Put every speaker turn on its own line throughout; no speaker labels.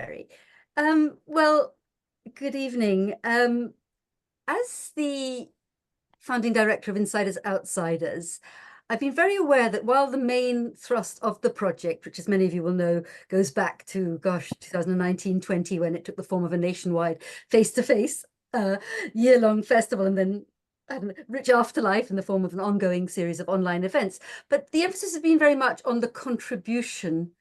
Very. Well, good evening. As the founding director of Insiders Outsiders, I've been very aware that while the main thrust of the project, which as many of you will know, goes back to, gosh, 2019-20, when it took the form of a nationwide face-to-face year-long festival, and then rich afterlife in the form of an ongoing series of online events. But the emphasis has been very much on the contribution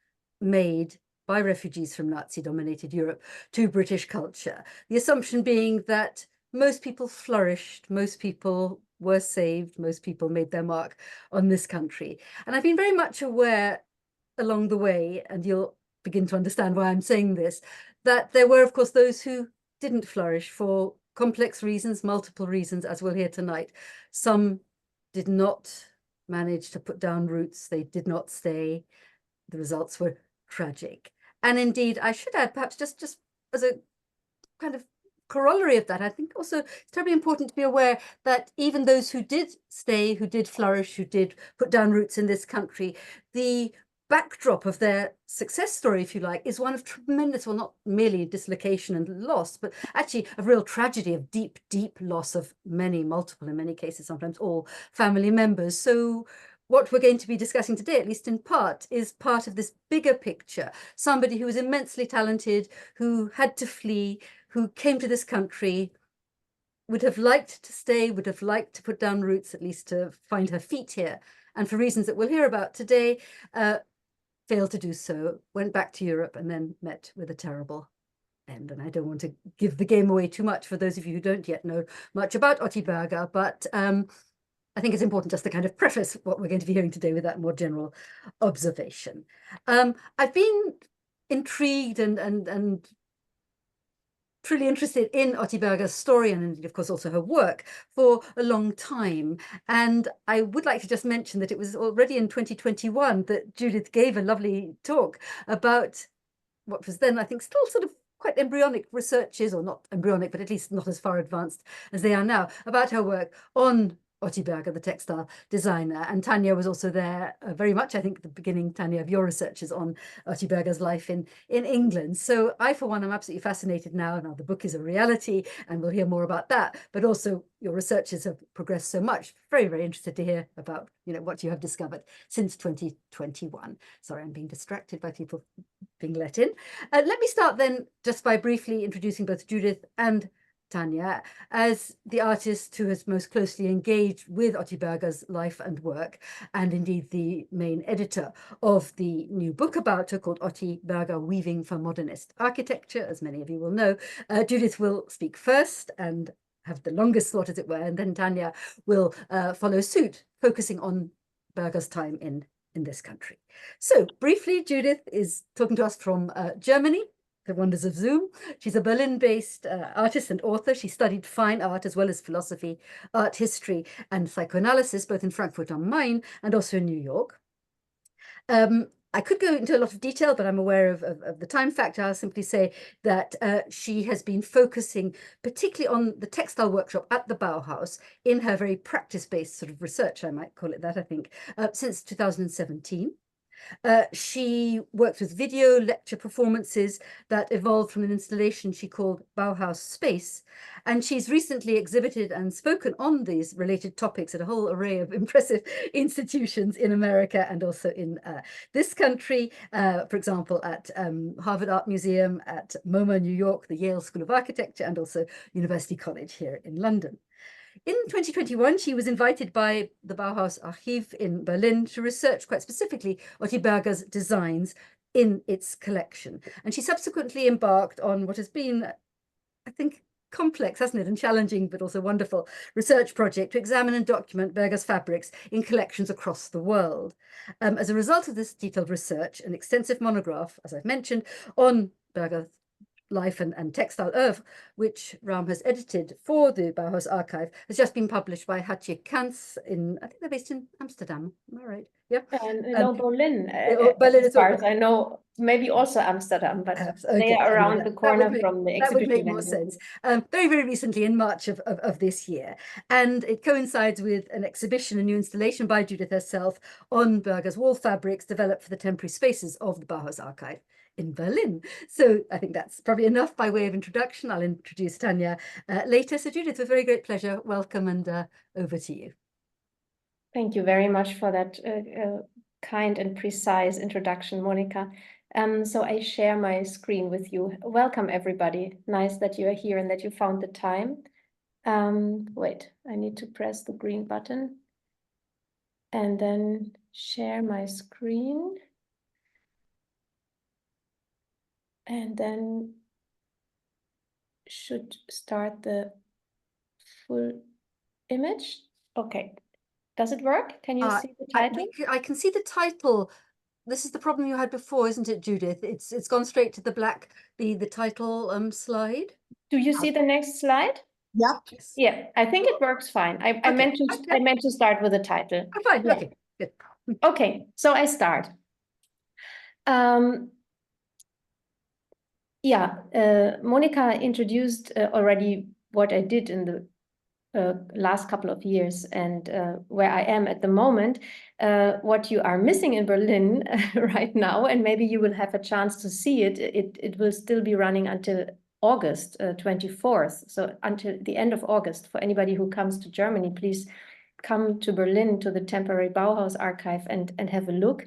made by refugees from Nazi-dominated Europe to British culture. The assumption being that most people flourished, most people were saved, most people made their mark on this country. And I've been very much aware along the way, and you'll begin to understand why I'm saying this, that there were, of course, those who didn't flourish for complex reasons, multiple reasons, as we'll hear tonight. Some did not manage to put down roots, they did not stay. The results were tragic. And indeed, I should add, perhaps just as a kind of corollary of that, I think also it's terribly important to be aware that even those who did stay, who did flourish, who did put down roots in this country, the backdrop of their success story, if you like, is one of tremendous, well, not merely dislocation and loss, but actually of real tragedy, of deep, deep loss of many, multiple, in many cases, sometimes all family members. So what we're going to be discussing today, at least in part, is part of this bigger picture. Somebody who was immensely talented, who had to flee, who came to this country, would have liked to stay, would have liked to put down roots, at least to find her feet here. And for reasons that we'll hear about today, failed to do so, went back to Europe, and then met with a terrible end. And I don't want to give the game away too much for those of you who don't yet know much about Otti Berger, but I think it's important just to kind of preface what we're going to be hearing today with that more general observation. I've been intrigued and truly interested in Otti Berger's story, and indeed, of course, also her work for a long time. And I would like to just mention that it was already in 2021 that Judith gave a lovely talk about what was then, I think, still sort of quite embryonic researches, or not embryonic, but at least not as far advanced as they are now, about her work on Otti Berger, the textile designer. And Tanya was also there very much, I think, at the beginning, Tanya, of your researches on Otti Berger's life in England. So I, for one, am absolutely fascinated now. Now the book is a reality, and we'll hear more about that. But also your researches have progressed so much. Very, very interested to hear about, what you have discovered since 2021. Sorry, I'm being distracted by people being let in. Let me start then just by briefly introducing both Judith and Tanya as the artist who has most closely engaged with Otti Berger's life and work, and indeed the main editor of the new book about her called Otti Berger, Weaving for Modernist Architecture, as many of you will know. Judith will speak first and have the longest thought, as it were, and then Tanya will follow suit, focusing on Berger's time in this country. So briefly, Judith is talking to us from Germany, the wonders of Zoom. She's a Berlin-based artist and author. She studied fine art as well as philosophy, art history, and psychoanalysis, both in Frankfurt am Main and also in New York. I could go into a lot of detail, but I'm aware of the time factor. I'll simply say that she has been focusing particularly on the textile workshop at the Bauhaus in her very practice-based sort of research, I might call it that, I think, since 2017. She worked with video lecture performances that evolved from an installation she called Bauhaus Space, and she's recently exhibited and spoken on these related topics at a whole array of impressive institutions in America and also in this country, for example, at Harvard Art Museum, at MoMA, New York, the Yale School of Architecture, and also University College here in London. In 2021, she was invited by the Bauhaus Archiv in Berlin to research quite specifically Otti Berger's designs in its collection. And she subsequently embarked on what has been, I think, complex, hasn't it, and challenging, but also wonderful research project to examine and document Berger's fabrics in collections across the world. As a result of this detailed research, an extensive monograph, as I've mentioned, on Berger's life and textile oeuvre, which Raum has edited for the Bauhaus archive, has just been published by Hatje Cantz in, I think they're based in Amsterdam. Am I right? Yeah.
And Berlin.
Berlin
as far as I know, maybe also Amsterdam, but they are around the corner from the exhibition.
That would make more sense. Very, very recently, in March of this year. And it coincides with an exhibition, a new installation by Judith herself on Berger's wall fabrics developed for the temporary spaces of the Bauhaus archive in Berlin. So I think that's probably enough by way of introduction. I'll introduce Tanya later. So Judith, with very great pleasure, welcome, and over to you.
Thank you very much for that kind and precise introduction, Monica. So I share my screen with you. Welcome, everybody. Nice that you are here and that you found the time. Wait, I need to press the green button and then share my screen. And then should start the full image. Okay. Does it work? Can you see the title?
I can see the title. This is the problem you had before, isn't it, Judith? It's gone straight to the black, the title slide.
Do you see the next slide?
Yeah.
Yeah, I think it works fine. I meant to start with the title.
Oh, fine. Yeah. Okay. Good.
Okay, so I start. Monica introduced already what I did in the last couple of years and where I am at the moment. What you are missing in Berlin right now, and maybe you will have a chance to see it, it will still be running until August 24th. So until the end of August, for anybody who comes to Germany, please come to Berlin to the temporary Bauhaus archive and have a look.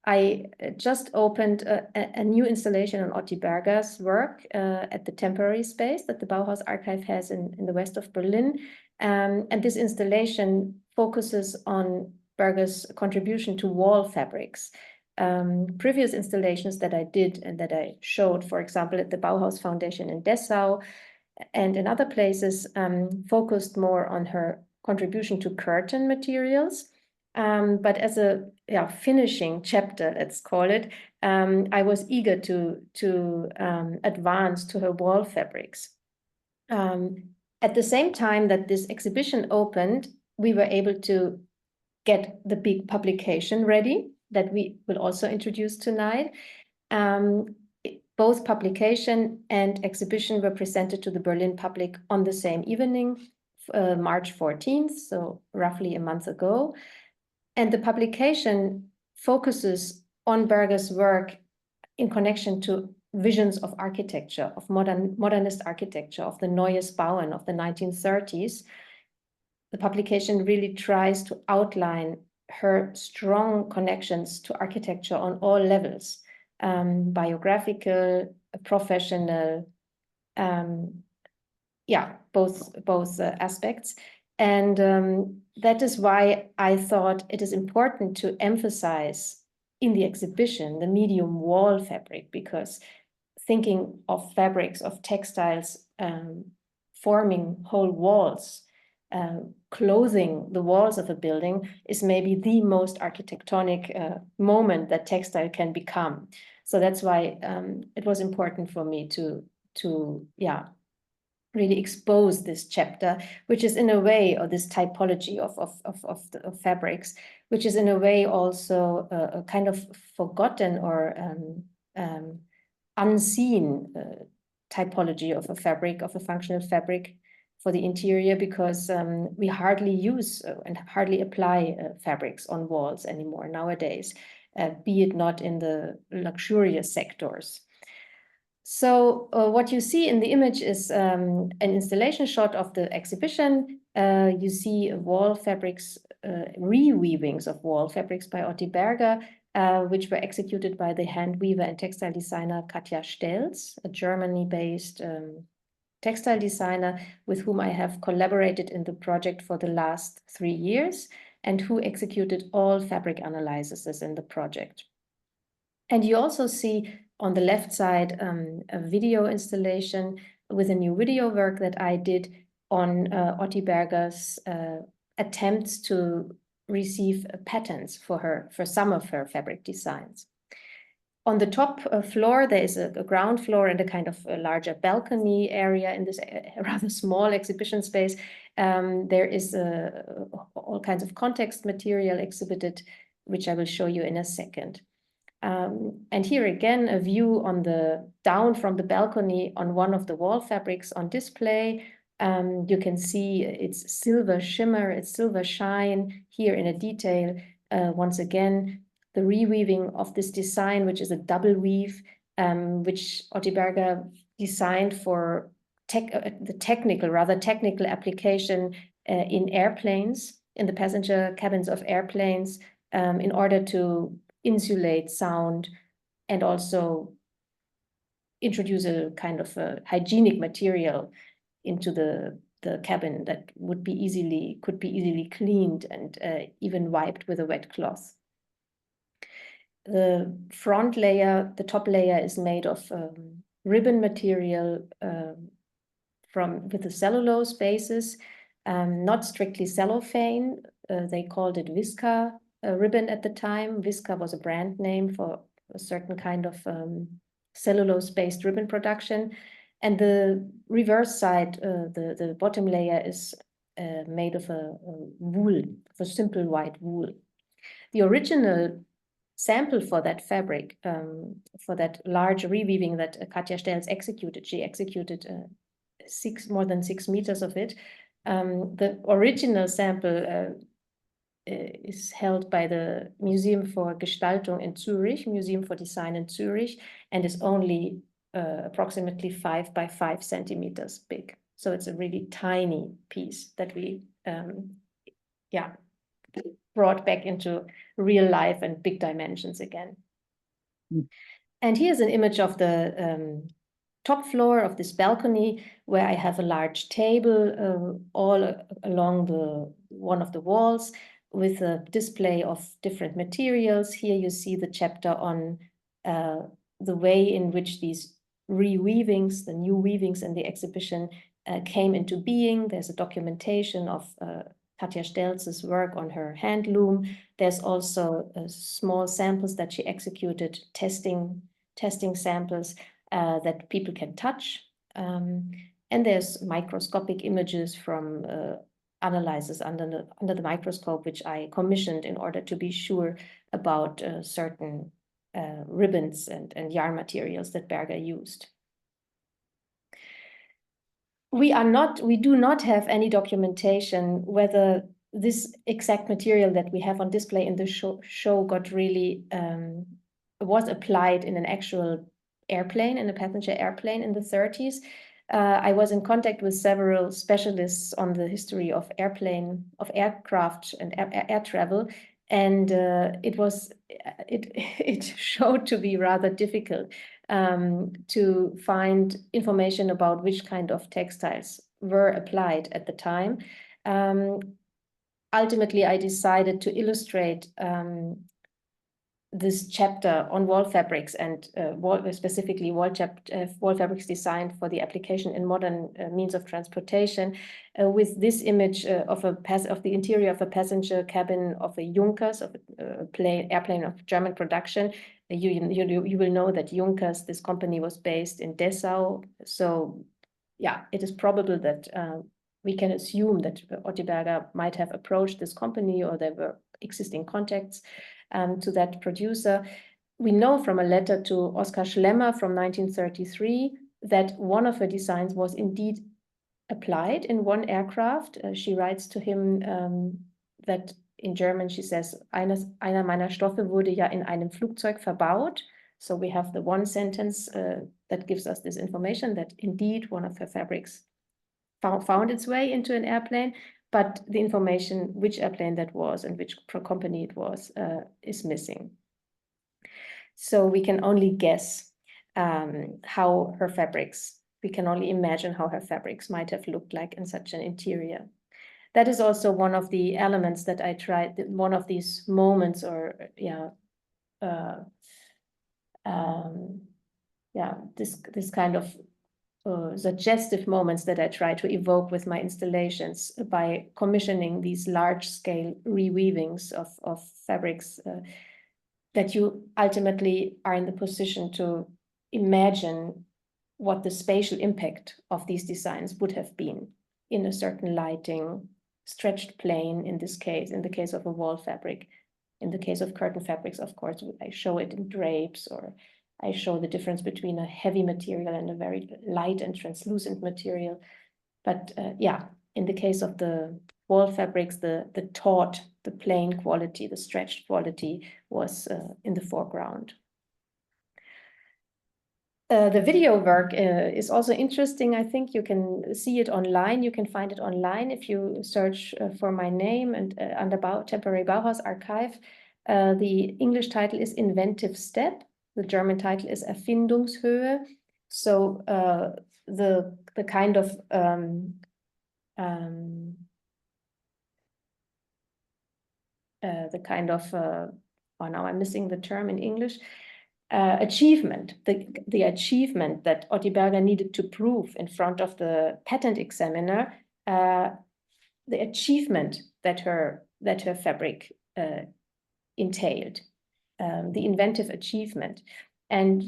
I just opened a new installation on Otti Berger's work at the temporary space that the Bauhaus archive has in the west of Berlin. And this installation focuses on Berger's contribution to wall fabrics. Previous installations that I did and that I showed, for example, at the Bauhaus Foundation in Dessau and in other places, focused more on her contribution to curtain materials. But as a finishing chapter, let's call it, I was eager to advance to her wall fabrics. At the same time that this exhibition opened, we were able to get the big publication ready that we will also introduce tonight. Both publication and exhibition were presented to the Berlin public on the same evening, March 14th, so roughly a month ago. And the publication focuses on Berger's work in connection to visions of architecture, of modernist architecture, of the Neues Bauen of the 1930s. The publication really tries to outline her strong connections to architecture on all levels, biographical, professional, both aspects. And that is why I thought it is important to emphasize in the exhibition the medium wall fabric, because thinking of fabrics, of textiles forming whole walls, clothing the walls of a building is maybe the most architectonic moment that textile can become. So that's why it was important for me to really expose this chapter, which is in a way, or this typology of fabrics, which is in a way also a kind of forgotten or unseen typology of a fabric, of a functional fabric for the interior, because we hardly use and hardly apply fabrics on walls anymore nowadays, be it not in the luxurious sectors. So what you see in the image is an installation shot of the exhibition. You see wall fabrics, reweavings of wall fabrics by Otti Berger, which were executed by the hand weaver and textile designer Hatje Cantz, a Germany-based textile designer with whom I have collaborated in the project for the last 3 years, and who executed all fabric analyses in the project. And you also see on the left side a video installation with a new video work that I did on Otti Berger's attempts to receive patents for some of her fabric designs. On the top floor, there is a ground floor and a kind of a larger balcony area in this rather small exhibition space. There is all kinds of context material exhibited, which I will show you in a second. And here again, a view on down from the balcony on one of the wall fabrics on display. You can see its silver shimmer, its silver shine here in a detail. Once again, the reweaving of this design, which is a double weave, which Otti Berger designed for the technical application in airplanes, in the passenger cabins of airplanes, in order to insulate sound and also introduce a kind of a hygienic material into the cabin that could be easily cleaned and even wiped with a wet cloth. The front layer, the top layer, is made of ribbon material with the cellulose basis, not strictly cellophane. They called it visca ribbon at the time. Visca was a brand name for a certain kind of cellulose-based ribbon production. And the reverse side, the bottom layer, is made of a wool, of a simple white wool. The original sample for that fabric, for that large reweaving that Katja Stelz executed, she executed more than 6 meters of it. The original sample is held by the Museum for Gestaltung in Zurich, Museum for Design in Zurich, and is only approximately 5 by 5 centimeters big. So it's a really tiny piece that we, brought back into real life and big dimensions again. Mm. And here's an image of the top floor of this balcony, where I have a large table all along one of the walls with a display of different materials. Here you see the chapter on the way in which these reweavings, the new weavings in the exhibition, came into being. There's a documentation of Katja Stelz's work on her hand loom. There's also small samples that she executed, testing samples that people can touch. And there's microscopic images from analyzers under the microscope, which I commissioned in order to be sure about certain ribbons and yarn materials that Berger used. We do not have any documentation whether this exact material that we have on display in the show got really, was applied in an actual airplane, in a passenger airplane in the 30s. I was in contact with several specialists on the history of aircraft and air travel, and it showed to be rather difficult to find information about which kind of textiles were applied at the time. Ultimately, I decided to illustrate this chapter on wall fabrics and specifically wall fabrics designed for the application in modern means of transportation with this image of the interior of a passenger cabin of a Junkers, of a airplane of German production. You will know that Junkers, this company, was based in Dessau. So yeah, it is probable that we can assume that Otti Berger might have approached this company, or there were existing contacts to that producer. We know from a letter to Oskar Schlemmer from 1933 that one of her designs was indeed applied in one aircraft. She writes to him that in German, she says, einer meiner Stoffe wurde ja in einem Flugzeug verbaut. So we have the one sentence that gives us this information that indeed one of her fabrics found its way into an airplane, but the information which airplane that was and which company it was is missing. So we can only guess how her fabrics, we can only imagine how her fabrics might have looked like in such an interior. That is also one of the elements that I tried, one of these moments, or this kind of suggestive moments that I try to evoke with my installations by commissioning these large-scale reweavings of fabrics that you ultimately are in the position to imagine what the spatial impact of these designs would have been in a certain lighting, stretched plane, in this case, in the case of a wall fabric. In the case of curtain fabrics, of course, I show it in drapes, or I show the difference between a heavy material and a very light and translucent material. But in the case of the wall fabrics, the taut the plain quality, the stretched quality was in the foreground. The video work is also interesting. I think you can see it online. You can find it online if you search for my name and under Temporary Bauhaus Archive. The English title is Inventive Step. The German title is Erfindungshöhe. So the kind of oh, now I'm missing the term in English. Achievement, the achievement that Otti Berger needed to prove in front of the patent examiner, the achievement that her fabric entailed, the inventive achievement. And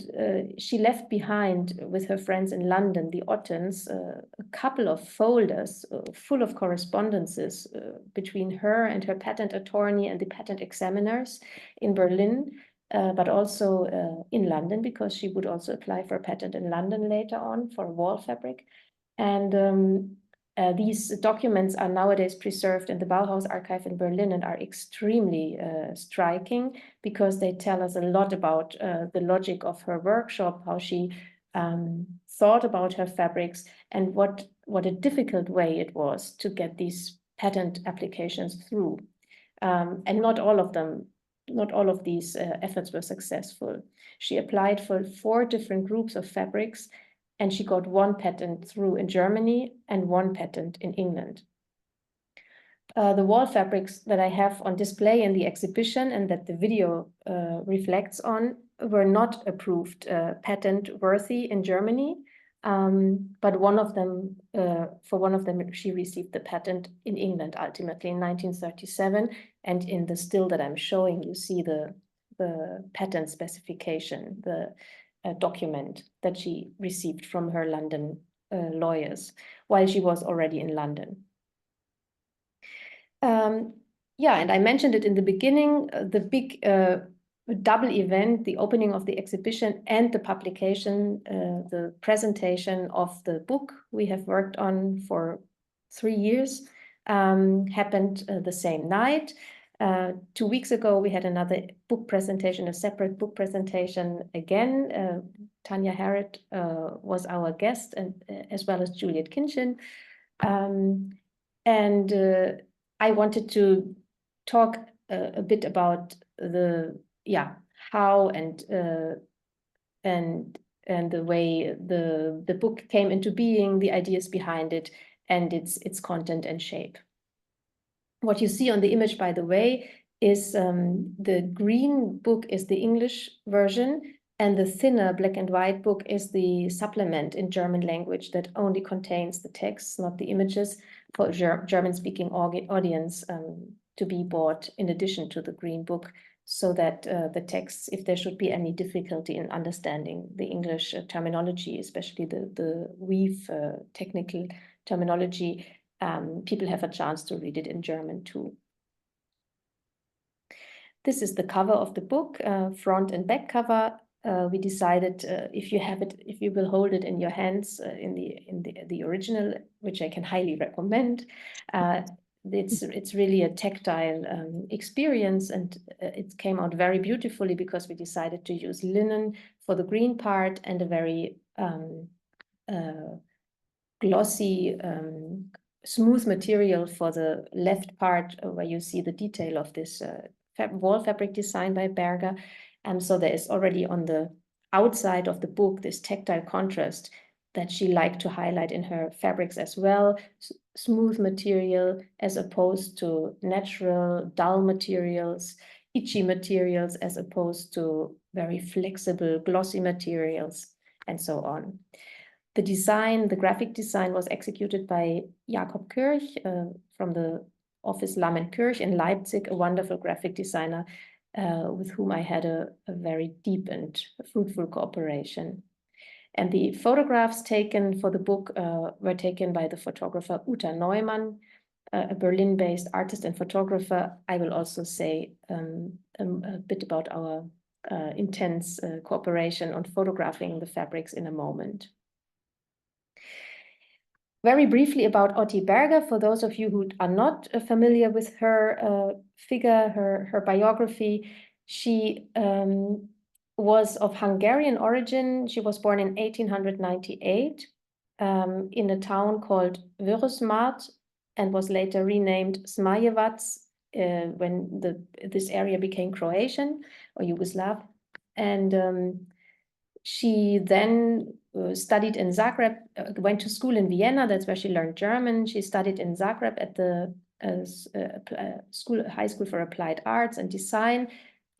she left behind with her friends in London, the Ottens, a couple of folders full of correspondences between her and her patent attorney and the patent examiners in Berlin, but also in London, because she would also apply for a patent in London later on for a wall fabric. And these documents are nowadays preserved in the Bauhaus archive in Berlin and are extremely striking, because they tell us a lot about the logic of her workshop, how she thought about her fabrics, and what a difficult way it was to get these patent applications through. And not all of these efforts were successful. She applied for 4 different groups of fabrics, and she got 1 patent through in Germany and 1 patent in England. The wall fabrics that I have on display in the exhibition and that the video reflects on were not approved patent worthy in Germany, but for one of them she received the patent in England ultimately in 1937, and in the still that I'm showing you see the patent specification, the document that she received from her London lawyers while she was already in London. Yeah, and I mentioned it in the beginning, the big double event, the opening of the exhibition and the publication, the presentation of the book we have worked on for 3 years, happened the same night. 2 weeks ago, we had another book presentation, a separate book presentation again. Tanya Harrod was our guest, and as well as Juliet Kinchin. And I wanted to talk a bit about how and the way the book came into being, the ideas behind it, and its content and shape. What you see on the image, by the way, is the green book is the English version, and the thinner black and white book is the supplement in German language that only contains the texts, not the images, for a German-speaking audience to be bought in addition to the green book, so that the texts, if there should be any difficulty in understanding the English terminology, especially the weave technical terminology, people have a chance to read it in German too. This is the cover of the book, front and back cover. We decided if you will hold it in your hands in the original, which I can highly recommend. It's really a tactile experience, and it came out very beautifully because we decided to use linen for the green part and a very glossy, smooth material for the left part, where you see the detail of this wall fabric design by Berger. So there is already on the outside of the book this tactile contrast that she liked to highlight in her fabrics as well. Smooth material as opposed to natural, dull materials, itchy materials as opposed to very flexible, glossy materials, and so on. The design, the graphic design, was executed by Jakob Kirch from the office Lamm & Kirch in Leipzig, a wonderful graphic designer with whom I had a very deep and fruitful cooperation. And the photographs taken for the book were taken by the photographer Uta Neumann, a Berlin-based artist and photographer. I will also say a bit about our intense cooperation on photographing the fabrics in a moment. Very briefly about Otti Berger, for those of you who are not familiar with her figure, her biography, she was of Hungarian origin. She was born in 1898 in a town called Vörösmarty and was later renamed Zmajevac when this area became Croatian or Yugoslav. And she then studied in Zagreb, went to school in Vienna. That's where she learned German. She studied in Zagreb at the High School for Applied Arts and Design.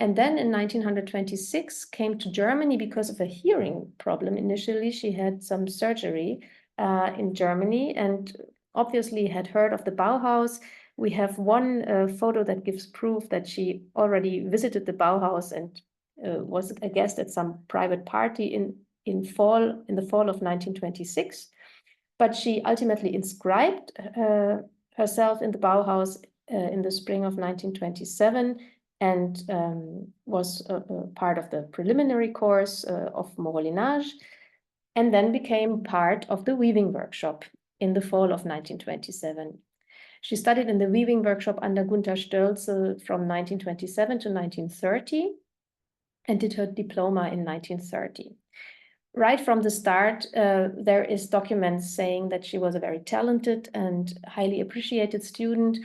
And then in 1926 came to Germany because of a hearing problem. Initially, she had some surgery in Germany and obviously had heard of the Bauhaus. We have one photo that gives proof that she already visited the Bauhaus and was a guest at some private party in the fall of 1926. But she ultimately inscribed herself in the Bauhaus in the spring of 1927 and was part of the preliminary course of modelinage, and then became part of the weaving workshop in the fall of 1927. She studied in the weaving workshop under Gunther Stölzel from 1927 to 1930 and did her diploma in 1930. Right from the start, there is documents saying that she was a very talented and highly appreciated student,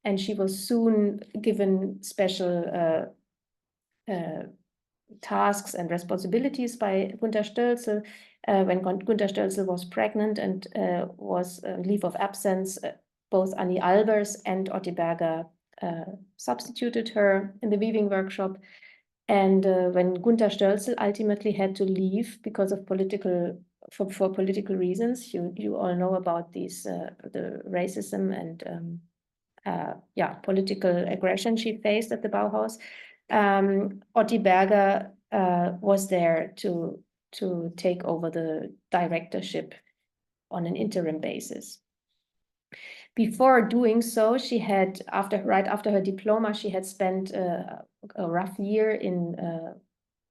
and she was soon given special tasks and responsibilities by Gunther Stölzel. When Gunther Stölzel was pregnant and was on leave of absence, both Annie Albers and Otti Berger substituted her in the weaving workshop. And when Gunther Stölzel ultimately had to leave because of for political reasons, you all know about these the racism and political aggression she faced at the Bauhaus. Otti Berger was there to take over the directorship on an interim basis. Before doing so, she had, right after her diploma, she had spent a rough year in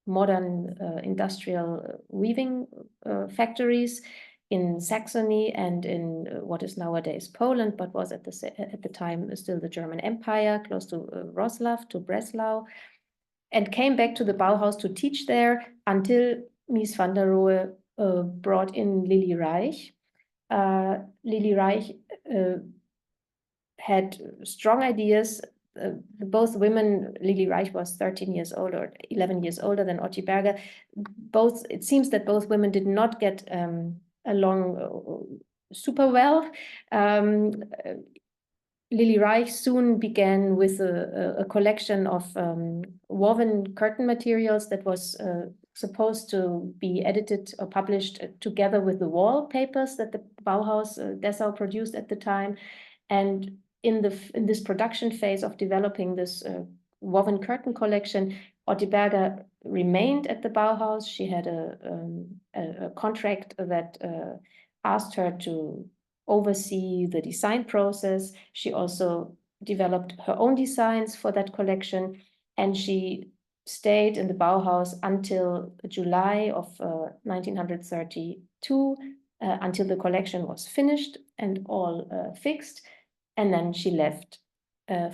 modern industrial weaving factories in Saxony and in what is nowadays Poland, but was at the time still the German Empire, close to Wrocław, to Breslau, and came back to the Bauhaus to teach there until Mies van der Rohe brought in Lili Reich. Lili Reich had strong ideas. Both women, Lili Reich was 13 years old or 11 years older than Otti Berger. It seems that both women did not get along super well. Lili Reich soon began with a collection of woven curtain materials that was supposed to be edited or published together with the wallpapers that the Bauhaus Dessau produced at the time. And in this production phase of developing this woven curtain collection, Otti Berger remained at the Bauhaus. She had a contract that asked her to oversee the design process. She also developed her own designs for that collection, and she stayed in the Bauhaus until July of 1932, until the collection was finished and all fixed. And then she left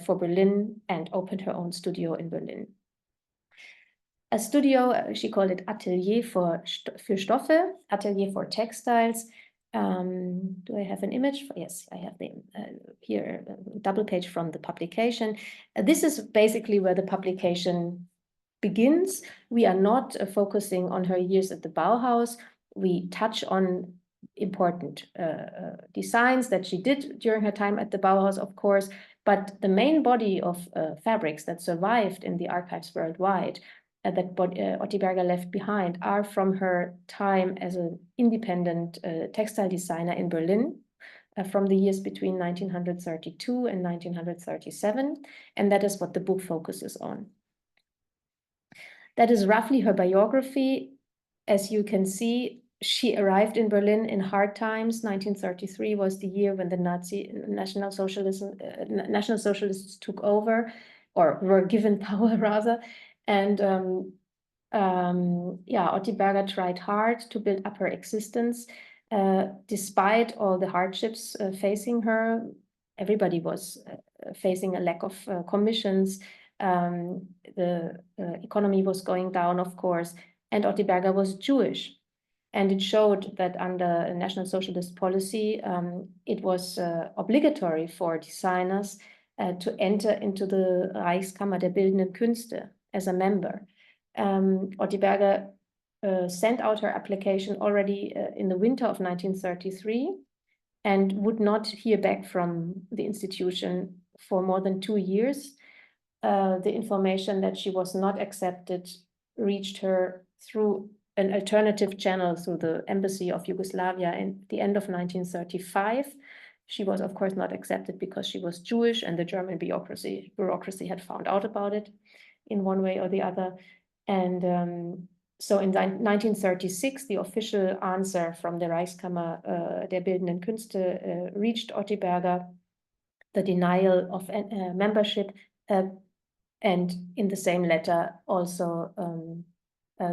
for Berlin and opened her own studio in Berlin. A studio, she called it Atelier für Stoffe, Atelier for Textiles. Do I have an image? Yes, I have the here, double page from the publication. This is basically where the publication begins. We are not focusing on her years at the Bauhaus. We touch on important designs that she did during her time at the Bauhaus, of course, but the main body of fabrics that survived in the archives worldwide that Otti Berger left behind are from her time as an independent textile designer in Berlin from the years between 1932 and 1937, and that is what the book focuses on. That is roughly her biography. As you can see, she arrived in Berlin in hard times. 1933 was the year when the National Socialists took over, or were given power rather. And Otti Berger tried hard to build up her existence. Despite all the hardships facing her, everybody was facing a lack of commissions. The economy was going down, of course, and Otti Berger was Jewish. And it showed that under National Socialist policy, it was obligatory for designers to enter into the Reichskammer der Bildenden Künste as a member. Otti Berger sent out her application already in the winter of 1933 and would not hear back from the institution for more than 2 years. The information that she was not accepted reached her through an alternative channel through the embassy of Yugoslavia at the end of 1935. She was, of course, not accepted because she was Jewish, and the German bureaucracy had found out about it in one way or the other. And so in 1936, the official answer from the Reichskammer der Bildenden Künste reached Otti Berger, the denial of membership, and in the same letter also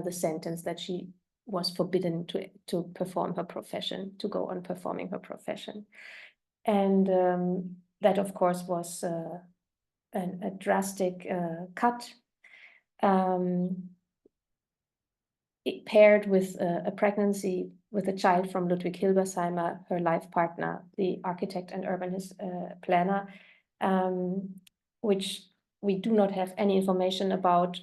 the sentence that she was forbidden to perform her profession, to go on performing her profession. And that, of course, was a drastic cut. It paired with a pregnancy with a child from Ludwig Hilbersheimer, her life partner, the architect and urbanist planner, which we do not have any information about,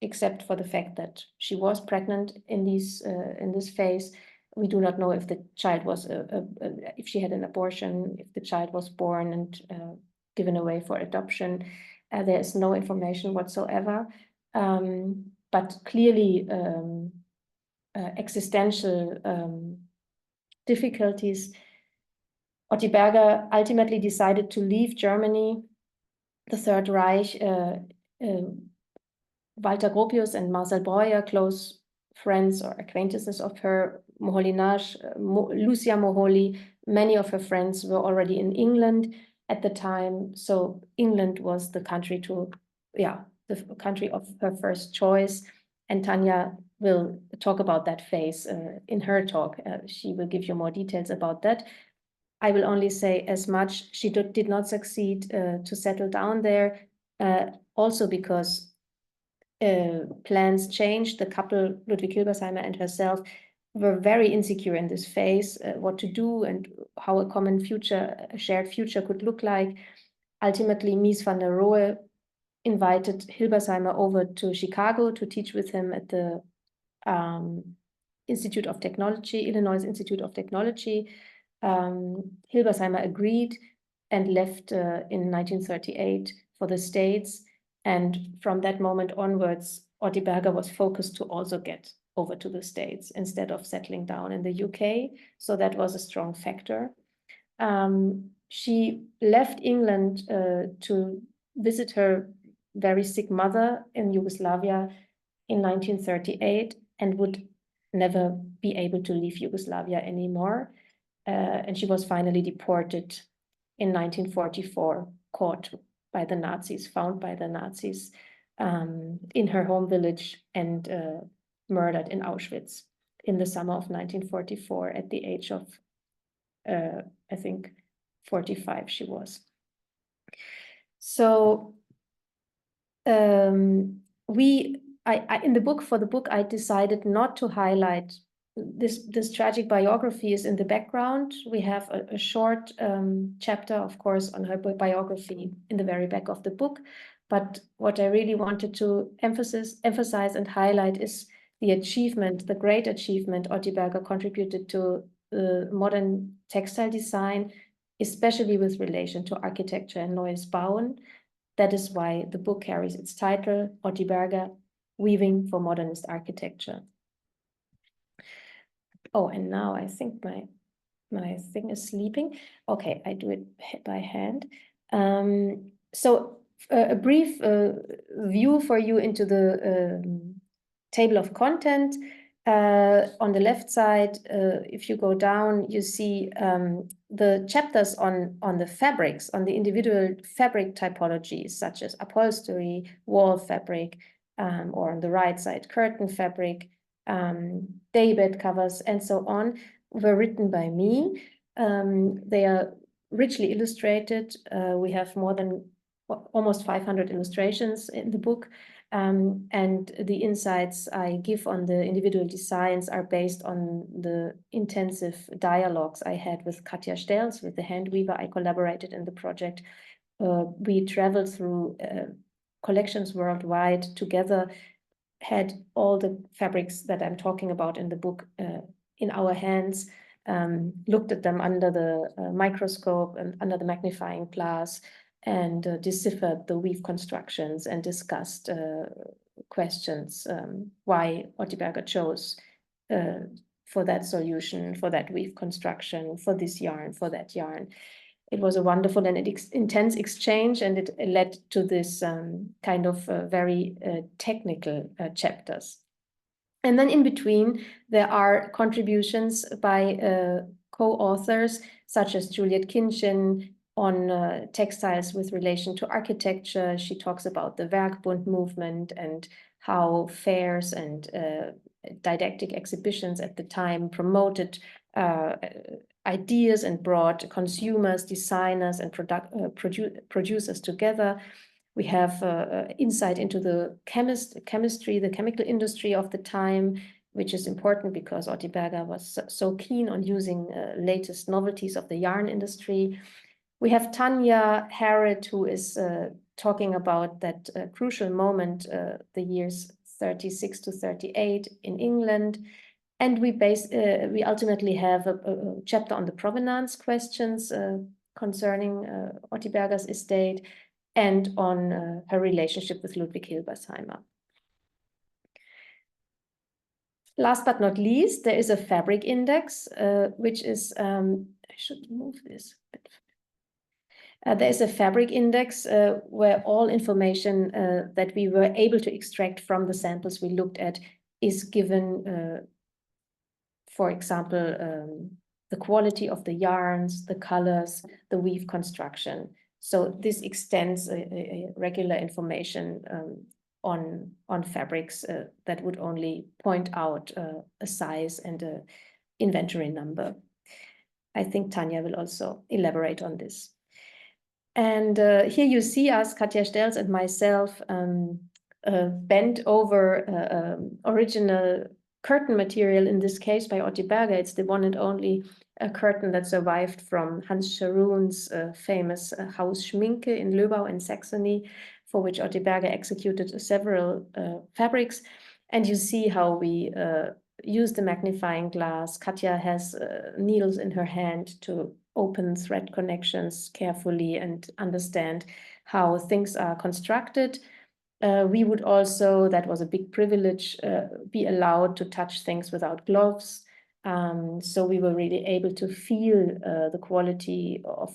except for the fact that she was pregnant in this phase. We do not know if the child was, if she had an abortion, if the child was born and given away for adoption. There is no information whatsoever. But clearly existential difficulties. Otti Berger ultimately decided to leave Germany, the Third Reich. Walter Gropius and Marcel Breuer, close friends or acquaintances of her, Moholy-Nagy, Lucia Moholy, many of her friends were already in England at the time. So England was the country the country of her first choice. And Tanya will talk about that phase in her talk. She will give you more details about that. I will only say as much. She did not succeed to settle down there, also because plans changed. The couple, Ludwig Hilbersheimer and herself, were very insecure in this phase, what to do and how a common future, a shared future could look like. Ultimately, Mies van der Rohe invited Hilbersheimer over to Chicago to teach with him at the Institute of Technology, Illinois Institute of Technology. Hilbersheimer agreed and left in 1938 for the States. And from that moment onwards, Otti Berger was focused to also get over to the States instead of settling down in the UK. So that was a strong factor. She left England to visit her very sick mother in Yugoslavia in 1938 and would never be able to leave Yugoslavia anymore. And she was finally deported in 1944, caught by the Nazis, found by the Nazis in her home village and murdered in Auschwitz in the summer of 1944 at the age of, I think, 45 she was. So in the book, I decided not to highlight this tragic biography is in the background. We have a short chapter, of course, on her biography in the very back of the book. But what I really wanted to emphasize and highlight is the achievement, the great achievement Otti Berger contributed to modern textile design, especially with relation to architecture and Neues Bauen. That is why the book carries its title, Otti Berger, Weaving for Modernist Architecture. Oh, and now I think my thing is sleeping. Okay, I do it by hand. So a brief view for you into the table of content. On the left side, if you go down, you see the chapters on the fabrics, on the individual fabric typologies, such as upholstery, wall fabric, or on the right side, curtain fabric, daybed covers, and so on. were written by me. They are richly illustrated. We have more than almost 500 illustrations in the book. And the insights I give on the individual designs are based on the intensive dialogues I had with Hatje Cantz, with the hand weaver I collaborated in the project. We traveled through collections worldwide together, had all the fabrics that I'm talking about in the book in our hands, looked at them under the microscope and under the magnifying glass, and deciphered the weave constructions and discussed questions why Otti Berger chose for that solution, for that weave construction, for this yarn, for that yarn. It was a wonderful and intense exchange, and it led to this kind of very technical chapters. And then in between, there are contributions by co-authors, such as Juliet Kinchin on textiles with relation to architecture. She talks about the Werkbund movement and how fairs and didactic exhibitions at the time promoted ideas and brought consumers, designers, and producers together. We have insight into the chemistry, the chemical industry of the time, which is important because Otti Berger was so keen on using latest novelties of the yarn industry. We have Tanya Harrod, who is talking about that crucial moment, the years 36 to 38 in England. And we ultimately have a chapter on the provenance questions concerning Otti Berger's estate and on her relationship with Ludwig Hilbersheimer. Last but not least, there is a fabric index, which is, I should move this a bit. There is a fabric index where all information that we were able to extract from the samples we looked at is given, for example, the quality of the yarns, the colors, the weave construction. So this extends a regular information on fabrics that would only point out a size and an inventory number. I think Tanya will also elaborate on this. And here you see us, Hatje Cantz and myself, bent over original curtain material, in this case by Otti Berger. It's the one and only curtain that survived from Hans Scharoun's famous house Schminke in Löbau in Saxony, for which Otti Berger executed several fabrics. And you see how we use the magnifying glass. Katja has needles in her hand to open thread connections carefully and understand how things are constructed. We would also, that was a big privilege, be allowed to touch things without gloves. So we were really able to feel the quality of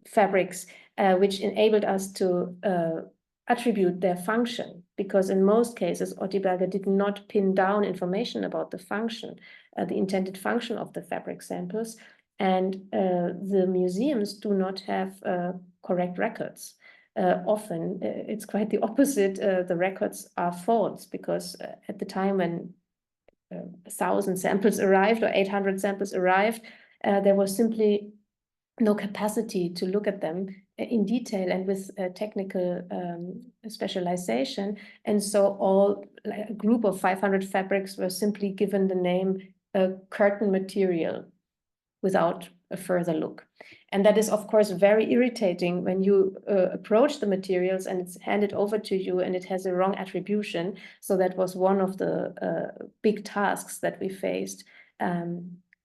fabrics, which enabled us to attribute their function, because in most cases, Otti Berger did not pin down information about the function, the intended function of the fabric samples, and the museums do not have correct records. Often it's quite the opposite. The records are false because at the time when 1,000 samples arrived or 800 samples arrived, there was simply no capacity to look at them in detail and with technical specialization. And so a group of 500 fabrics were simply given the name curtain material without a further look. And that is, of course, very irritating when you approach the materials and it's handed over to you and it has a wrong attribution. So that was one of the big tasks that we faced,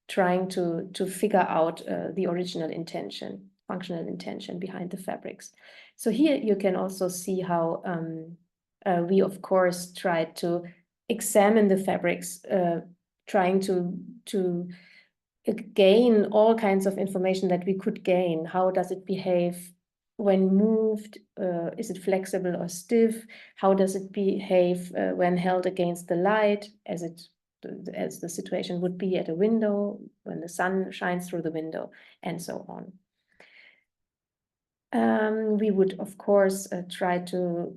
trying to figure out the original intention, functional intention behind the fabrics. So here you can also see how we, of course, tried to examine the fabrics, trying to gain all kinds of information that we could gain. How does it behave when moved? Is it flexible or stiff? How does it behave when held against the light, as the situation would be at a window when the sun shines through the window, and so on. We would, of course, try to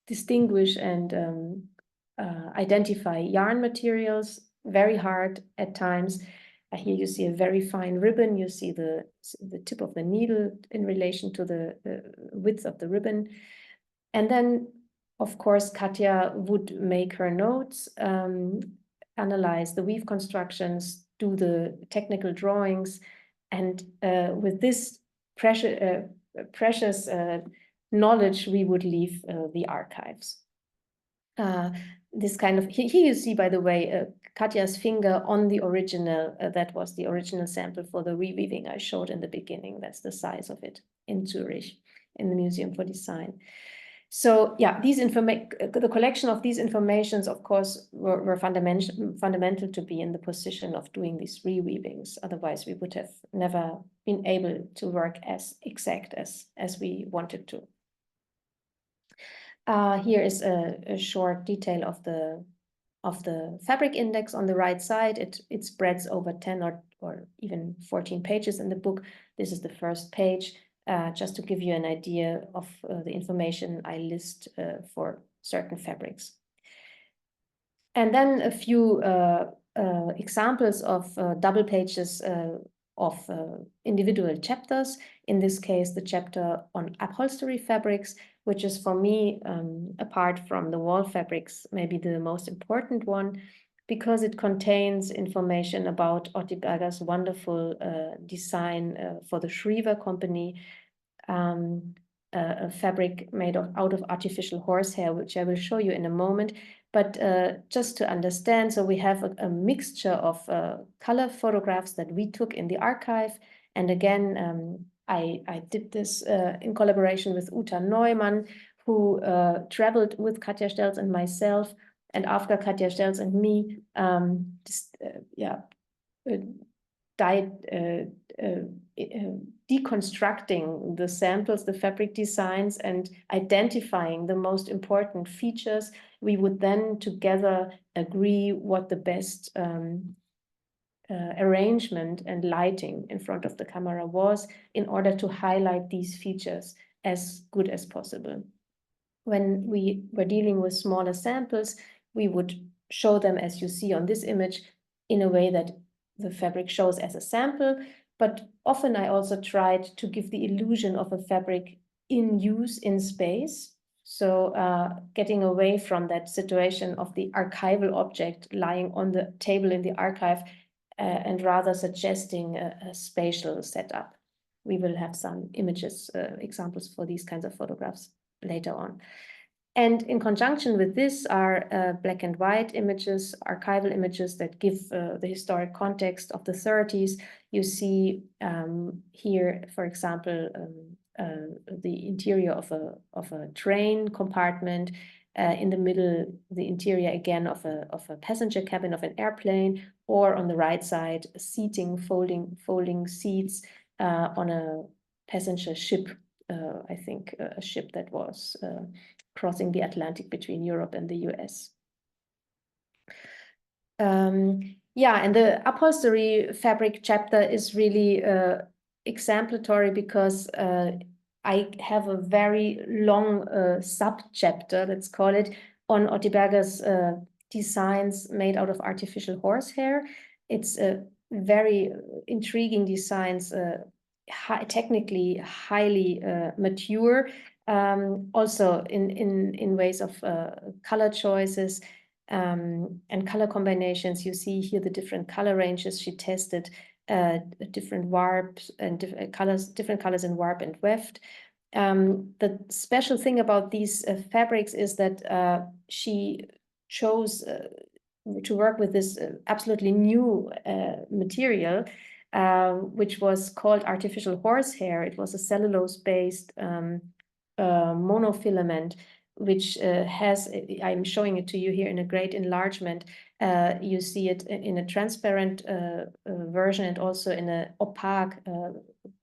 distinguish and identify yarn materials, very hard at times. Here you see a very fine ribbon. You see the tip of the needle in relation to the width of the ribbon. And then, of course, Katja would make her notes, analyze the weave constructions, do the technical drawings. And with this precious knowledge, we would leave the archives. This kind of, here you see, by the way, Katja's finger on the original, that was the original sample for the reweaving I showed in the beginning. That's the size of it in Zurich, in the Museum for Design. So yeah, the collection of these informations, of course, were fundamental to be in the position of doing these reweavings. Otherwise, we would have never been able to work as exact as we wanted to. Here is a short detail of the fabric index on the right side. It spreads over 10 or even 14 pages in the book. This is the first page, just to give you an idea of the information I list for certain fabrics. And then a few examples of double pages of individual chapters. In this case, the chapter on upholstery fabrics, which is for me, apart from the wall fabrics, maybe the most important one, because it contains information about Otti Berger's wonderful design for the Shriver company, a fabric made out of artificial horsehair, which I will show you in a moment. But just to understand, so we have a mixture of color photographs that we took in the archive. And again, I did this in collaboration with Uta Neumann, who traveled with Katja Stelz and myself. And after Katja Stelz and me deconstructing the samples, the fabric designs, and identifying the most important features, we would then together agree what the best arrangement and lighting in front of the camera was in order to highlight these features as good as possible. When we were dealing with smaller samples, we would show them, as you see on this image, in a way that the fabric shows as a sample, but often I also tried to give the illusion of a fabric in use in space. So getting away from that situation of the archival object lying on the table in the archive and rather suggesting a spatial setup. We will have some images, examples for these kinds of photographs later on. And in conjunction with this are black and white images, archival images that give the historic context of the 30s. You see here, for example, the interior of a train compartment. In the middle, the interior again of a passenger cabin of an airplane, or on the right side, seating, folding seats on a passenger ship. I think a ship that was crossing the Atlantic between Europe and the US. Yeah, and the upholstery fabric chapter is really exemplary because I have a very long sub-chapter, let's call it, on Otti Berger's designs made out of artificial horsehair. It's very intriguing designs, technically highly mature, also in ways of color choices and color combinations. You see here the different color ranges she tested, different warps and different colors in warp and weft. The special thing about these fabrics is that she chose to work with this absolutely new material, which was called artificial horsehair. It was a cellulose-based monofilament, which has, I'm showing it to you here in a great enlargement. You see it in a transparent version and also in an opaque,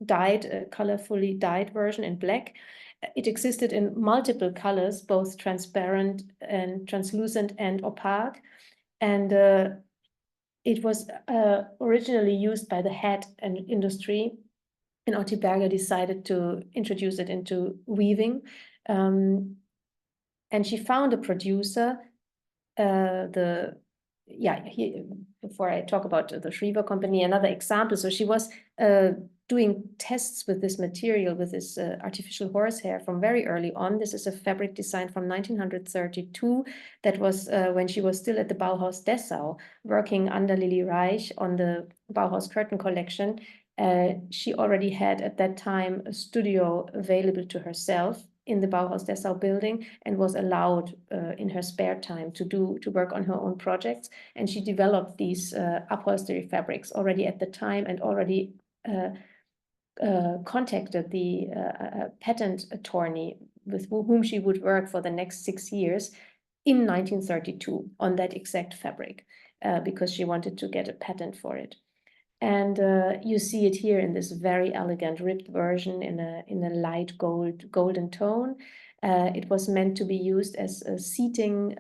dyed, colorfully dyed version in black. It existed in multiple colors, both transparent and translucent and opaque. And it was originally used by the hat and industry, and Otti Berger decided to introduce it into weaving. And she found a producer, the before I talk about the Shriver company, another example. So she was doing tests with this material, with this artificial horsehair from very early on. This is a fabric design from 1932. That was when she was still at the Bauhaus Dessau, working under Lili Reich on the Bauhaus curtain collection. She already had at that time a studio available to herself in the Bauhaus Dessau building, and was allowed in her spare time to work on her own projects. And she developed these upholstery fabrics already at the time, and already contacted the patent attorney with whom she would work for the next 6 years in 1932 on that exact fabric, because she wanted to get a patent for it. And you see it here in this very elegant ribbed version in a light golden tone. It was meant to be used as a seating,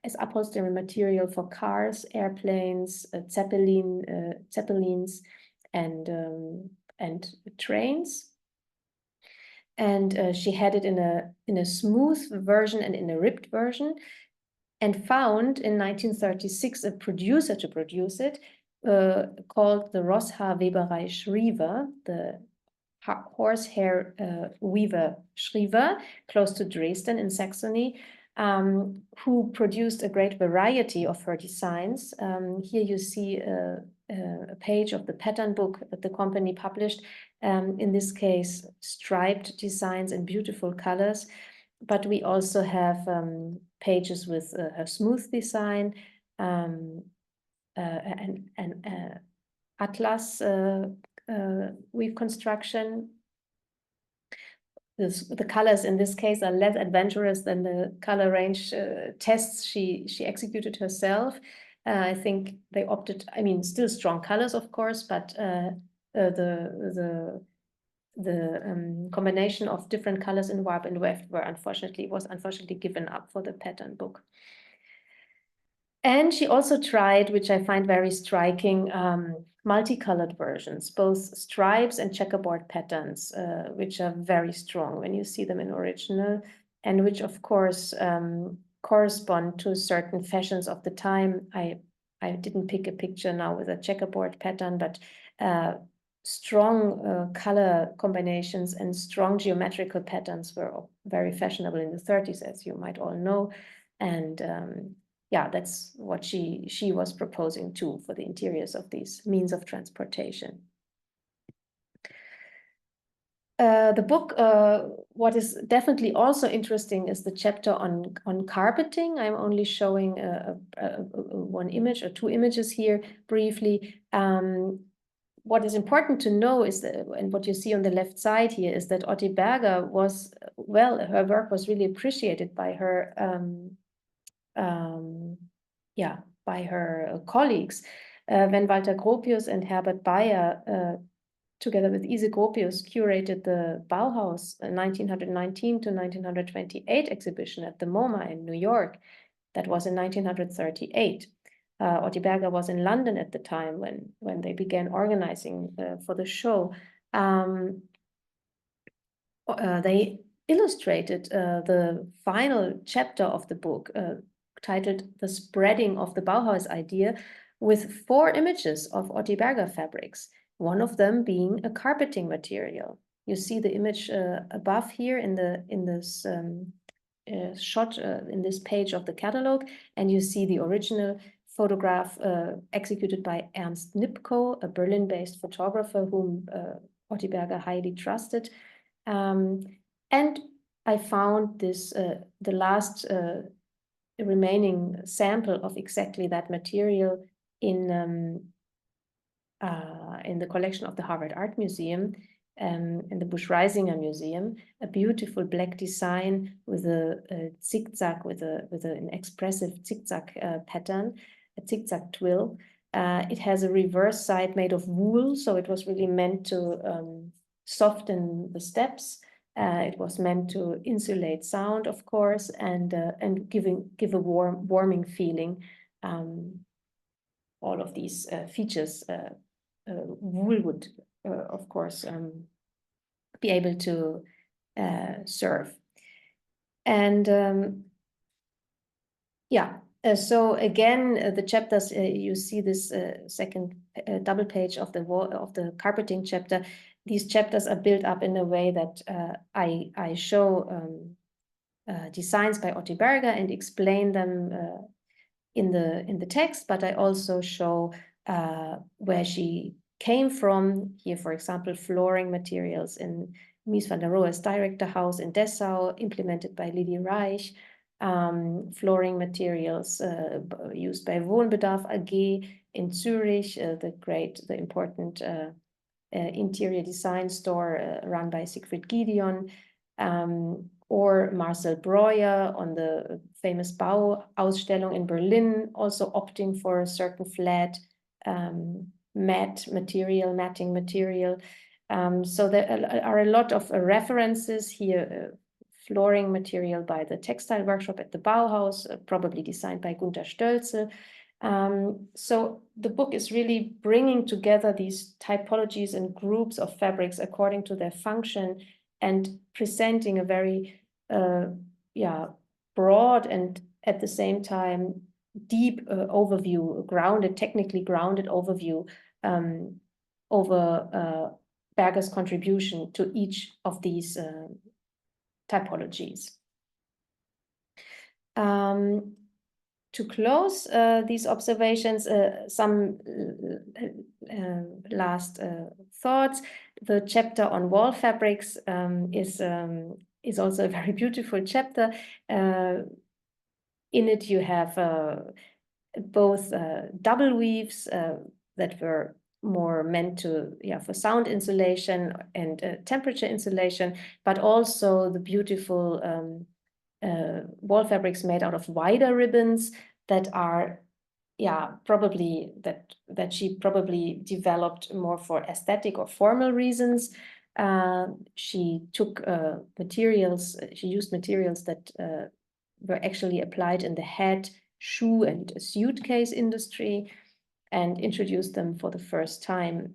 as upholstery material for cars, airplanes, zeppelins, and trains. And she had it in a smooth version and in a ribbed version, and found in 1936 a producer to produce it, called the Rosshaar-Weberei Shriver, the horsehair weaver Shriver, close to Dresden in Saxony, who produced a great variety of her designs. Here you see a page of the pattern book that the company published, in this case striped designs in beautiful colors, but we also have pages with her smooth design, and atlas weave construction. The colors in this case are less adventurous than the color range tests she executed herself. I think they opted, I mean, still strong colors, of course, but the combination of different colors in warp and weft was unfortunately given up for the pattern book. And she also tried, which I find very striking, multicolored versions, both stripes and checkerboard patterns, which are very strong when you see them in original, and which of course correspond to certain fashions of the time. I didn't pick a picture now with a checkerboard pattern, but strong color combinations and strong geometrical patterns were very fashionable in the 30s, as you might all know. And yeah, that's what she was proposing too for the interiors of these means of transportation. The book, what is definitely also interesting is the chapter on carpeting. I'm only showing one image or two images here briefly. What is important to know is that, and what you see on the left side here, is that Otti Berger was, well, her work was really appreciated by her by her colleagues. When Walter Gropius and Herbert Bayer, together with Ise Gropius, curated the Bauhaus 1919 to 1928 exhibition at the MoMA in New York, that was in 1938. Otti Berger was in London at the time when they began organizing for the show. They illustrated the final chapter of the book, titled The Spreading of the Bauhaus Idea, with 4 images of Otti Berger fabrics, one of them being a carpeting material. You see the image above here in this shot in this page of the catalog, and you see the original photograph executed by Ernst Nipkow, a Berlin-based photographer whom Otti Berger highly trusted. And I found this the last remaining sample of exactly that material in the collection of the Harvard Art Museum, in the Busch-Reisinger Museum, a beautiful black design with a zigzag, with an expressive zigzag pattern, a zigzag twill. It has a reverse side made of wool, so it was really meant to soften the steps. It was meant to insulate sound, of course, and give a warming feeling. All of these features wool would, of course, be able to serve. And yeah, So again, the chapters, you see this second double page of the wall of the carpeting chapter. These chapters are built up in a way that I show designs by Otti Berger and explain them in the text, but I also show where she came from. Here, for example, flooring materials in Mies van der Rohe's Director House in Dessau, implemented by Lili Reich. Flooring materials used by Wohnbedarf AG in Zurich, the important interior design store run by Siegfried Gideon, or Marcel Breuer on the famous Bauausstellung in Berlin, also opting for a certain flat matting material. So there are a lot of references here. Flooring material by the textile workshop at the Bauhaus, probably designed by Gunther Stölzel. So the book is really bringing together these typologies and groups of fabrics according to their function and presenting a very broad and at the same time deep overview, technically grounded overview over Berger's contribution to each of these typologies. To close these observations, some last thoughts. The chapter on wall fabrics is also a very beautiful chapter. In it you have both double weaves that were more meant to for sound insulation and temperature insulation, but also the beautiful wall fabrics made out of wider ribbons that are probably that she probably developed more for aesthetic or formal reasons. She took she used materials that were actually applied in the hat, shoe and suitcase industry, and introduced them for the first time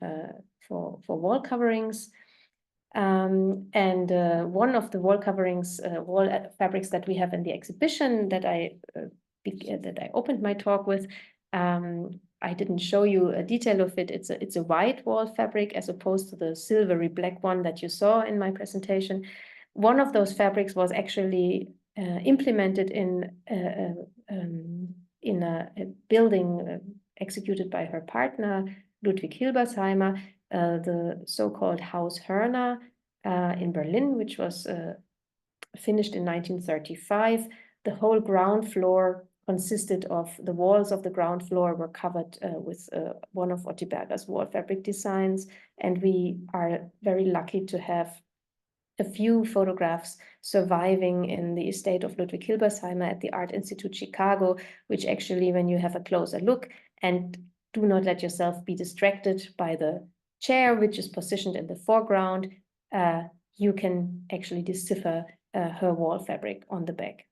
for wall coverings. One of the wall coverings, wall fabrics that we have in the exhibition that I opened my talk with, I didn't show you a detail of it. It's a white wall fabric as opposed to the silvery black one that you saw in my presentation. One of those fabrics was actually implemented in a building executed by her partner, Ludwig Hilbersheimer, the so-called Haus Hörner in Berlin, which was finished in 1935. The whole ground floor consisted of the walls of the ground floor were covered with one of Otti Berger's wall fabric designs. And we are very lucky to have a few photographs surviving in the estate of Ludwig Hilbersheimer at the Art Institute Chicago, which actually, when you have a closer look and do not let yourself be distracted by the chair, which is positioned in the foreground, you can actually decipher her wall fabric on the back.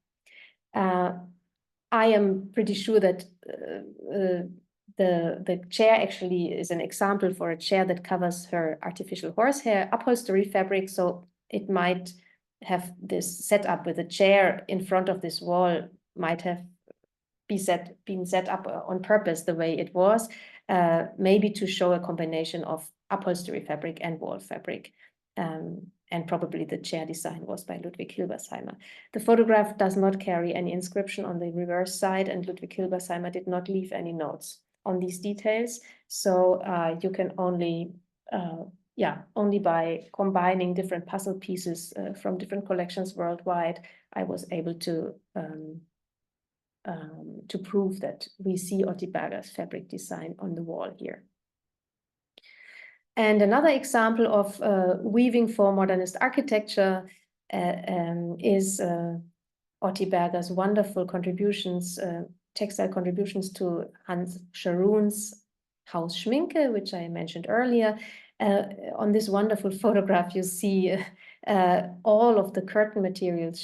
I am pretty sure that the chair actually is an example for a chair that covers her artificial horsehair upholstery fabric. So it might have this setup with a chair in front of this wall, might have been set up on purpose the way it was, maybe to show a combination of upholstery fabric and wall fabric. And probably the chair design was by Ludwig Hilbersheimer. The photograph does not carry any inscription on the reverse side, and Ludwig Hilbersheimer did not leave any notes on these details. So you can only by combining different puzzle pieces from different collections worldwide, I was able to prove that we see Otti Berger's fabric design on the wall here. And another example of weaving for modernist architecture is Otti Berger's wonderful contributions, textile contributions to Hans Scharoun's Haus Schminke, which I mentioned earlier. On this wonderful photograph, you see all of the curtain materials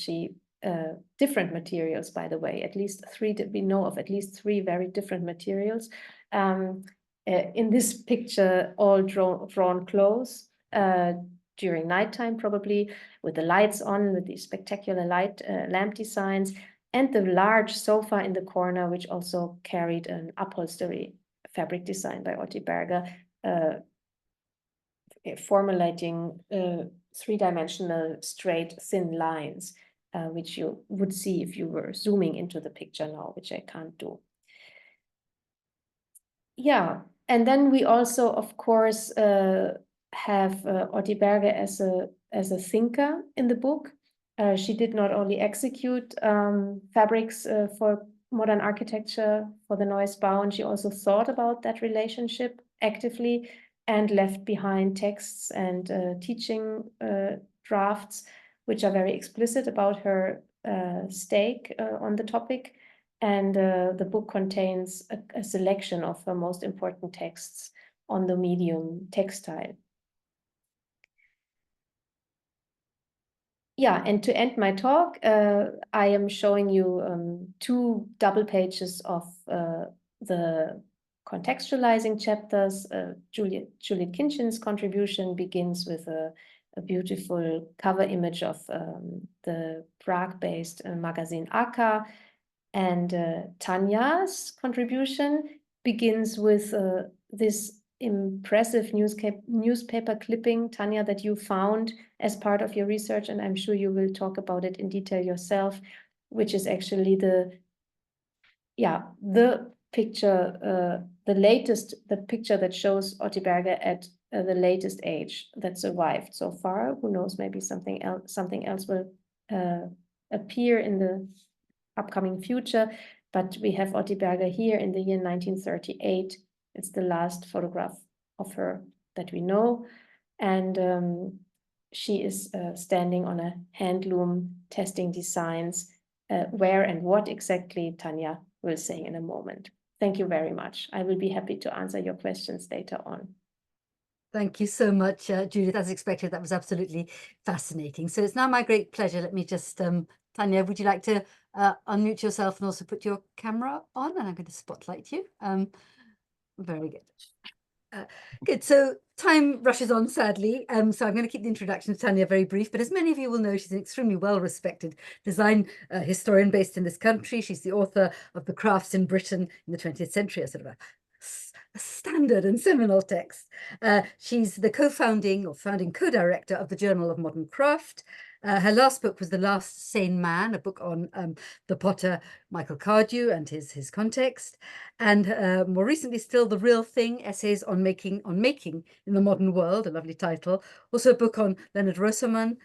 different materials, by the way, at least three, we know of at least three very different materials. In this picture, all drawn close during nighttime, probably with the lights on, with these spectacular lamp designs. and the large sofa in the corner, which also carried an upholstery fabric design by Otti Berger, formulating three-dimensional straight thin lines, which you would see if you were zooming into the picture now, which I can't do. Yeah, and then we also, of course, have Otti Berger as a thinker in the book. She did not only execute fabrics for modern architecture for the Neues Bauen, she also thought about that relationship actively and left behind texts and teaching drafts, which are very explicit about her stake on the topic. And the book contains a selection of her most important texts on the medium textile. Yeah, and to end my talk, I am showing you 2 double pages of the contextualizing chapters. Judith Kinchin's contribution begins with a beautiful cover image of the Prague-based magazine Aka. And Tanya's contribution begins with this impressive newspaper clipping, Tanya, that you found as part of your research, and I'm sure you will talk about it in detail yourself, which is actually the picture, the picture that shows Otti Berger at the latest age that survived so far. Who knows, maybe something else will appear in the upcoming future, but we have Otti Berger here in the year 1938. It's the last photograph of her that we know, and she is standing on a hand loom testing designs. Where and what exactly, Tanya will say in a moment. Thank you very much. I will be happy to answer your questions later on.
Thank you so much, Judith. As expected, that was absolutely fascinating. So it's now my great pleasure. Let me just, Tanya, would you like to unmute yourself and also put your camera on? And I'm going to spotlight you. Very good. Good. So time rushes on, sadly. So I'm going to keep the introduction to Tanya very brief. But as many of you will know, she's an extremely well-respected design historian based in this country. She's the author of The Crafts in Britain in the 20th Century, a sort of a standard and seminal text. She's the founding co-director of the Journal of Modern Craft. Her last book was The Last Sane Man, a book on the potter Michael Cardew and his context. And more recently still, The Real Thing, Essays on Making in the Modern World, a lovely title. Also a book on Leonard Rosaman,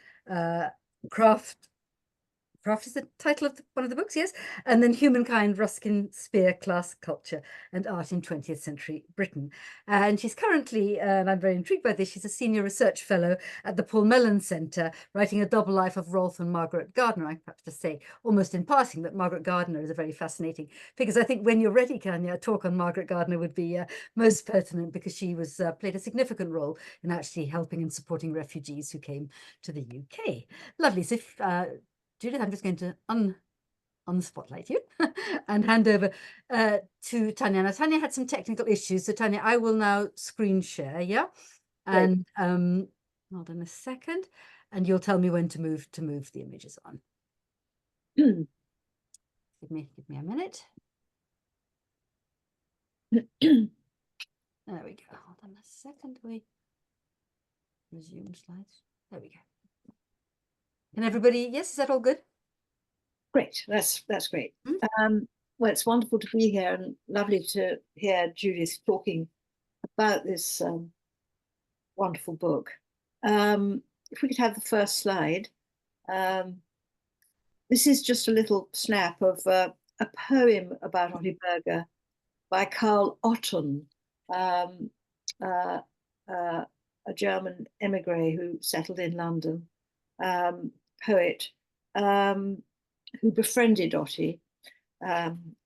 Craft is the title of one of the books, yes. And then Humankind, Ruskin, Spear, Class, Culture and Art in 20th Century Britain. And she's currently, and I'm very intrigued by this, she's a senior research fellow at the Paul Mellon Centre, writing a double life of Rolf and Margaret Gardner. I have to say, almost in passing, that Margaret Gardner is a very fascinating, because I think when you're ready, Tanya, a talk on Margaret Gardner would be most pertinent, because she was played a significant role in actually helping and supporting refugees who came to the UK. Lovely. So if, Judith, I'm just going to unspotlight you and hand over to Tanya. Now, Tanya had some technical issues, so Tanya, I will now screen share, yeah? And hold on a second, and you'll tell me when to move the images on. Give me a minute. There we go. Hold on a second. We resume slides. There we go. Can everybody, yes, is that all good?
Great, that's great. Well, it's wonderful to be here and lovely to hear Judith talking about this wonderful book. If we could have the first slide. This is just a little snap of a poem about Otti Berger by Karl Otten, a German emigre who settled in London. Poet who befriended Otti, and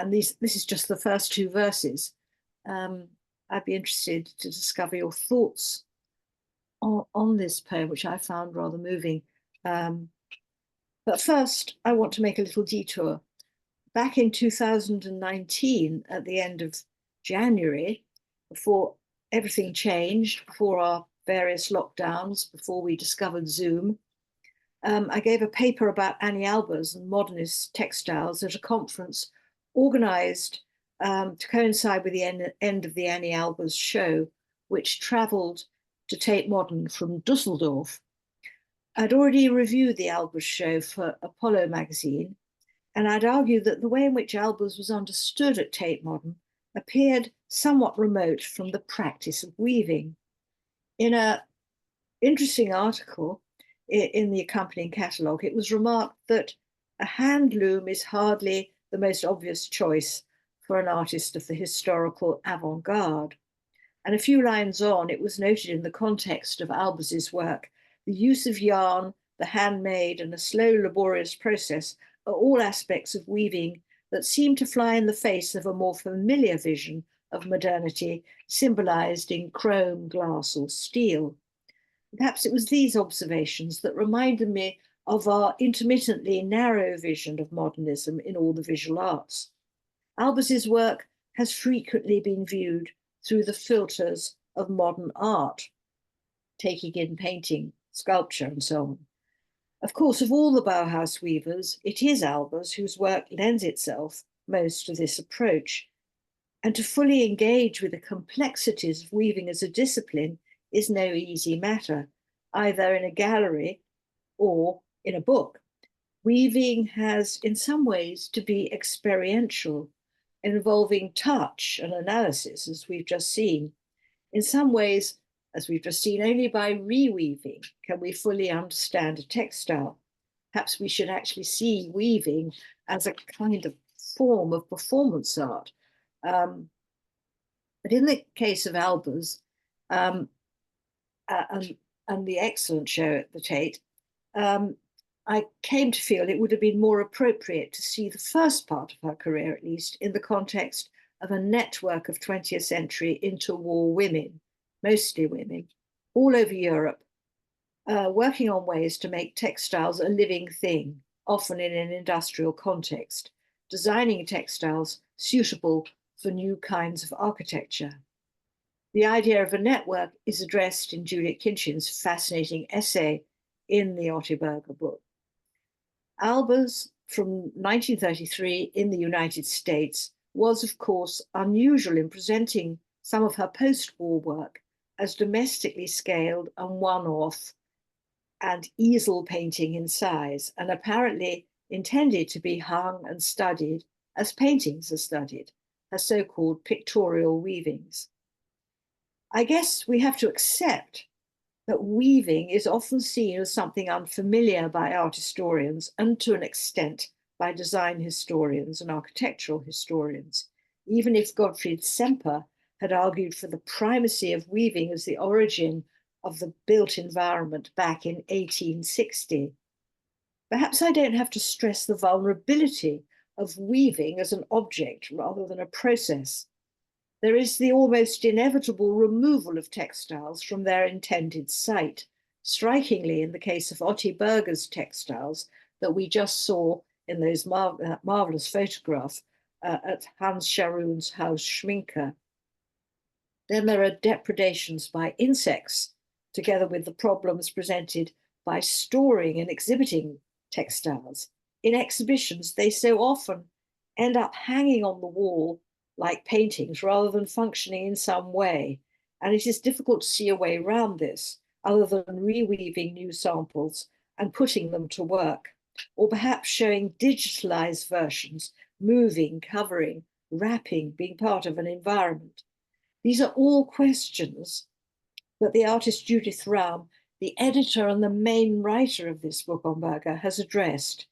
this is just the first 2 verses. I'd be interested to discover your thoughts on this poem, which I found rather moving. But first, I want to make a little detour. Back in 2019, at the end of January, before everything changed, before our various lockdowns, before we discovered Zoom, I gave a paper about Annie Albers and modernist textiles at a conference organized to coincide with the end of the Annie Albers show, which traveled to Tate Modern from Dusseldorf. I'd already reviewed the Albers show for Apollo magazine, and I'd argued that the way in which Albers was understood at Tate Modern appeared somewhat remote from the practice of weaving. In an interesting article in the accompanying catalogue, it was remarked that a hand loom is hardly the most obvious choice for an artist of the historical avant-garde. And a few lines on, it was noted in the context of Albers's work, the use of yarn, the handmade, and a slow, laborious process are all aspects of weaving that seem to fly in the face of a more familiar vision of modernity, symbolized in chrome, glass, or steel. Perhaps it was these observations that reminded me of our intermittently narrow vision of modernism in all the visual arts. Albers's work has frequently been viewed through the filters of modern art, taking in painting, sculpture, and so on. Of course, of all the Bauhaus weavers, it is Albers whose work lends itself most to this approach. And to fully engage with the complexities of weaving as a discipline is no easy matter, either in a gallery or in a book. Weaving has, in some ways, to be experiential, involving touch and analysis, as we've just seen. In some ways, as we've just seen, only by reweaving can we fully understand a textile. Perhaps we should actually see weaving as a kind of form of performance art. But in the case of Albers and the excellent show at the Tate, I came to feel it would have been more appropriate to see the first part of her career, at least, in the context of a network of 20th century interwar women, mostly women, all over Europe, working on ways to make textiles a living thing, often in an industrial context, designing textiles suitable for new kinds of architecture. The idea of a network is addressed in Juliet Kinchin's fascinating essay in the Otti Berger book. Albers, from 1933 in the United States, was, of course, unusual in presenting some of her post-war work as domestically scaled and one-off and easel painting in size, and apparently intended to be hung and studied as paintings are studied, as so-called pictorial weavings. I guess we have to accept that weaving is often seen as something unfamiliar by art historians and to an extent by design historians and architectural historians, even if Gottfried Semper had argued for the primacy of weaving as the origin of the built environment back in 1860. Perhaps I don't have to stress the vulnerability of weaving as an object rather than a process. There is the almost inevitable removal of textiles from their intended site, strikingly in the case of Otti Berger's textiles that we just saw in those marvelous photographs at Hans Scharoun's house Schminke. Then there are depredations by insects, together with the problems presented by storing and exhibiting textiles. In exhibitions, they so often end up hanging on the wall like paintings rather than functioning in some way. And it is difficult to see a way around this other than reweaving new samples and putting them to work, or perhaps showing digitalized versions, moving, covering, wrapping, being part of an environment. These are all questions that the artist Judith Raum, the editor and the main writer of this book on Berger, has addressed.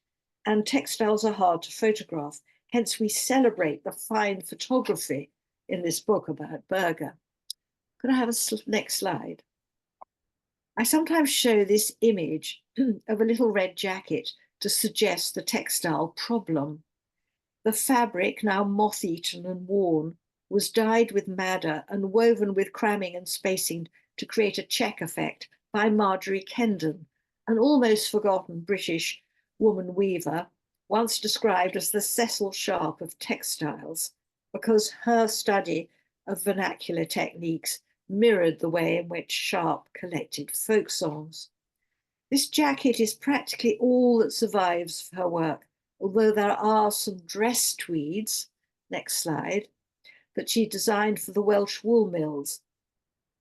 And textiles are hard to photograph. Hence, we celebrate the fine photography in this book about Berger. Could I have a next slide? I sometimes show this image of a little red jacket to suggest the textile problem. The fabric, now moth-eaten and worn, was dyed with madder and woven with cramming and spacing to create a check effect by Marjorie Kendon, an almost forgotten British woman weaver, once described as the Cecil Sharp of textiles, because her study of vernacular techniques mirrored the way in which Sharp collected folk songs. This jacket is practically all that survives of her work, although there are some dress tweeds, next slide, that she designed for the Welsh wool mills,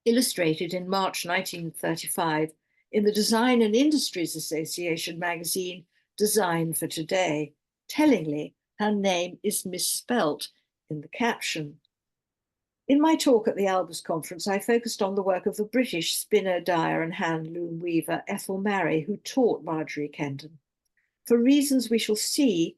illustrated in March 1935 in the Design and Industries Association magazine, Design for Today. Tellingly, her name is misspelt in the caption. In my talk at the Albus Conference, I focused on the work of the British spinner, dyer, and hand loom weaver Ethel Mary, who taught Marjorie Kendon. For reasons we shall see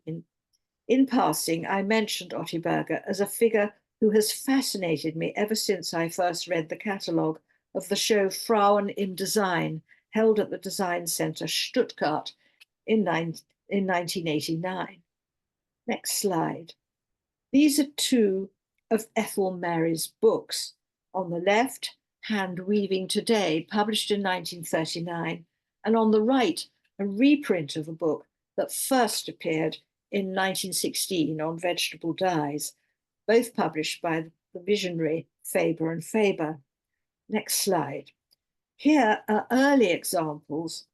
in passing, I mentioned Otti Berger as a figure who has fascinated me ever since I first read the catalogue of the show Frauen im Design, held at the Design Center Stuttgart in 1989. Next slide. These are two of Ethel Mary's books. On the left, Hand Weaving Today, published in 1939, and on the right, a reprint of a book that first appeared in 1916 on vegetable dyes, both published by the visionary Faber and Faber. Next slide. Here are early examples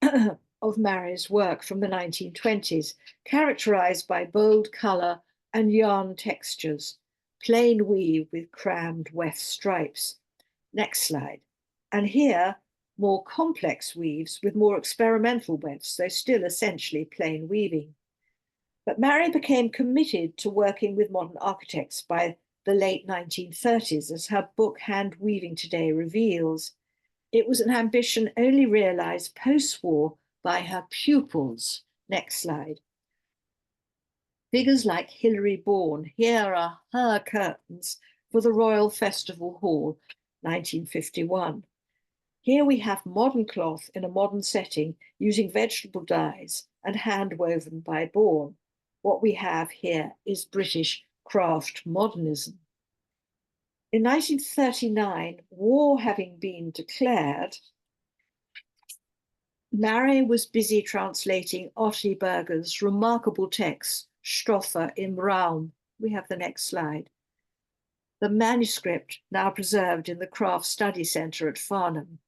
of Mary's work from the 1920s, characterized by bold color and yarn textures, plain weave with crammed weft stripes. Next slide. And here, more complex weaves with more experimental wefts, though still essentially plain weaving. But Mary became committed to working with modern architects by the late 1930s, as her book Hand Weaving Today reveals. It was an ambition only realized post-war by her pupils. Next slide. Figures like Hilary Bourne. Here are her curtains for the Royal Festival Hall, 1951. Here we have modern cloth in a modern setting using vegetable dyes and hand woven by Bourne. What we have here is British craft modernism. In 1939, war having been declared, Mary was busy translating Otti Berger's remarkable text, Stoffe im Raum. We have the next slide. The manuscript now preserved in the Craft Study Centre at Farnham.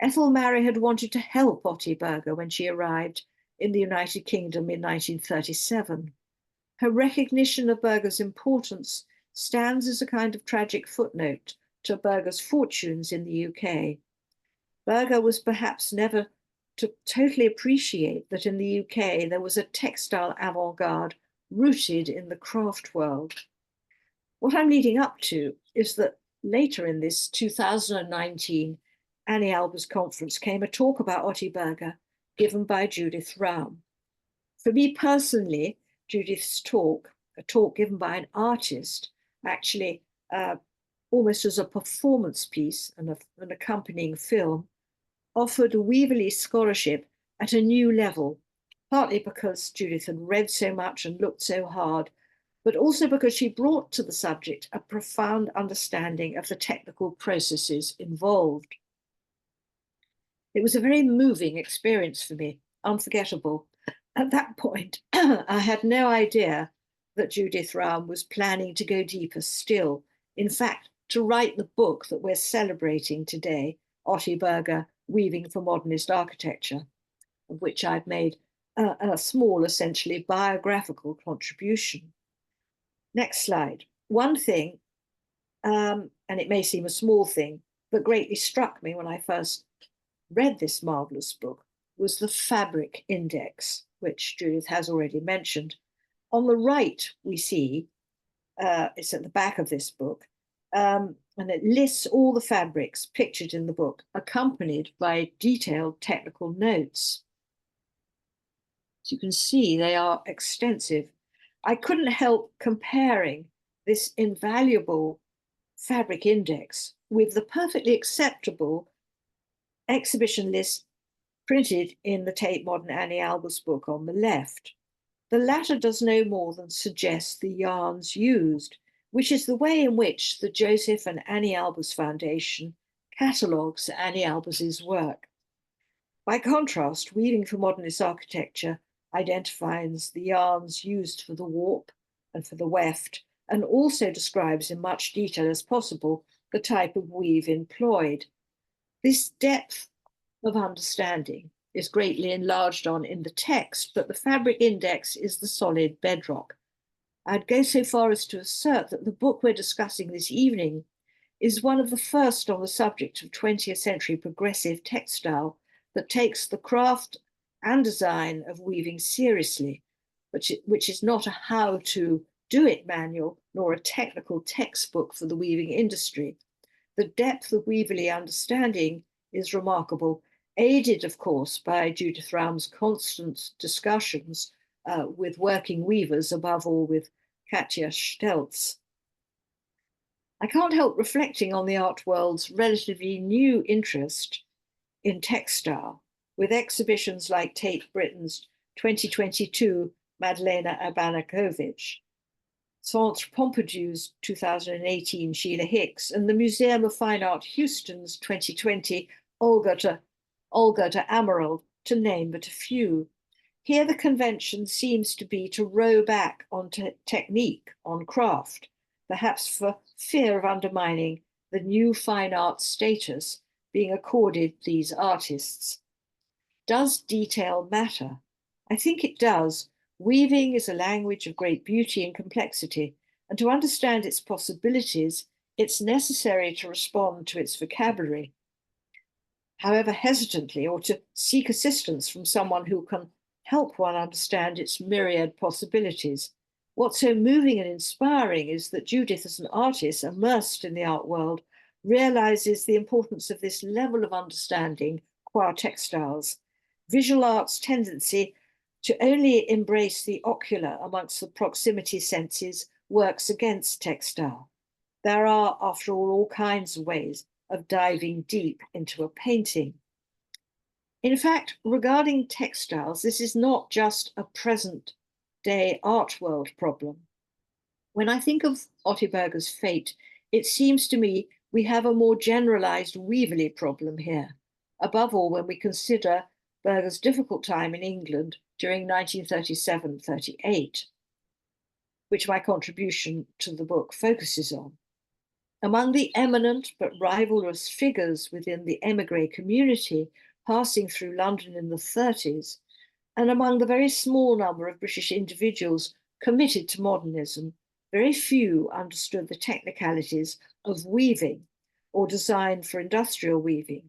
Ethel Mary had wanted to help Otti Berger when she arrived in the United Kingdom in 1937. Her recognition of Berger's importance stands as a kind of tragic footnote to Berger's fortunes in the UK. Berger was perhaps never to totally appreciate that in the UK there was a textile avant-garde rooted in the craft world. What I'm leading up to is that later in this 2019 Annie Albers conference came a talk about Otti Berger given by Judith Raum. For me personally, Judith's talk, a talk given by an artist, actually almost as a performance piece and an accompanying film, offered weaverly scholarship at a new level, partly because Judith had read so much and looked so hard, but also because she brought to the subject a profound understanding of the technical processes involved. It was a very moving experience for me, unforgettable. At that point, I had no idea that Judith Raum was planning to go deeper still. In fact, to write the book that we're celebrating today, Otti Berger, Weaving for Modernist Architecture, of which I've made a small, essentially biographical contribution. Next slide. One thing, and it may seem a small thing, that greatly struck me when I first read this marvelous book was the fabric index, which Judith has already mentioned. On the right, we see, it's at the back of this book, and it lists all the fabrics pictured in the book, accompanied by detailed technical notes. As you can see, they are extensive. I couldn't help comparing this invaluable fabric index with the perfectly acceptable exhibition list printed in the Tate Modern Annie Albers book on the left. The latter does no more than suggest the yarns used, which is the way in which the Joseph and Annie Albers Foundation catalogues Annie Albers's work. By contrast, Weaving for Modernist Architecture identifies the yarns used for the warp and for the weft, and also describes in much detail as possible the type of weave employed. This depth of understanding is greatly enlarged on in the text, but the fabric index is the solid bedrock. I'd go so far as to assert that the book we're discussing this evening is one of the first on the subject of 20th century progressive textile that takes the craft and design of weaving seriously, which is not a how-to-do-it manual nor a technical textbook for the weaving industry. The depth of weaverly understanding is remarkable, aided, of course, by Judith Raum's constant discussions with working weavers, above all with Hatje Cantz. I can't help reflecting on the art world's relatively new interest in textile, with exhibitions like Tate Britain's 2022 Madlena Abanakovic, Centre Pompidou's 2018 Sheila Hicks, and the Museum of Fine Art Houston's 2020 Olga de Amaral, to name but a few. Here the convention seems to be to row back on technique, on craft, perhaps for fear of undermining the new fine art status being accorded these artists. Does detail matter? I think it does. Weaving is a language of great beauty and complexity, and to understand its possibilities, it's necessary to respond to its vocabulary, however hesitantly, or to seek assistance from someone who can help one understand its myriad possibilities. What's so moving and inspiring is that Judith, as an artist immersed in the art world, realizes the importance of this level of understanding qua textiles. Visual art's tendency to only embrace the ocular amongst the proximity senses works against textile. There are, after all kinds of ways of diving deep into a painting. In fact, regarding textiles, this is not just a present-day art world problem. When I think of Otti Berger's fate, it seems to me we have a more generalized weaverly problem here, above all when we consider Berger's difficult time in England during 1937-38, which my contribution to the book focuses on. Among the eminent but rivalrous figures within the émigré community passing through London in the 30s, and among the very small number of British individuals committed to modernism, very few understood the technicalities of weaving or design for industrial weaving.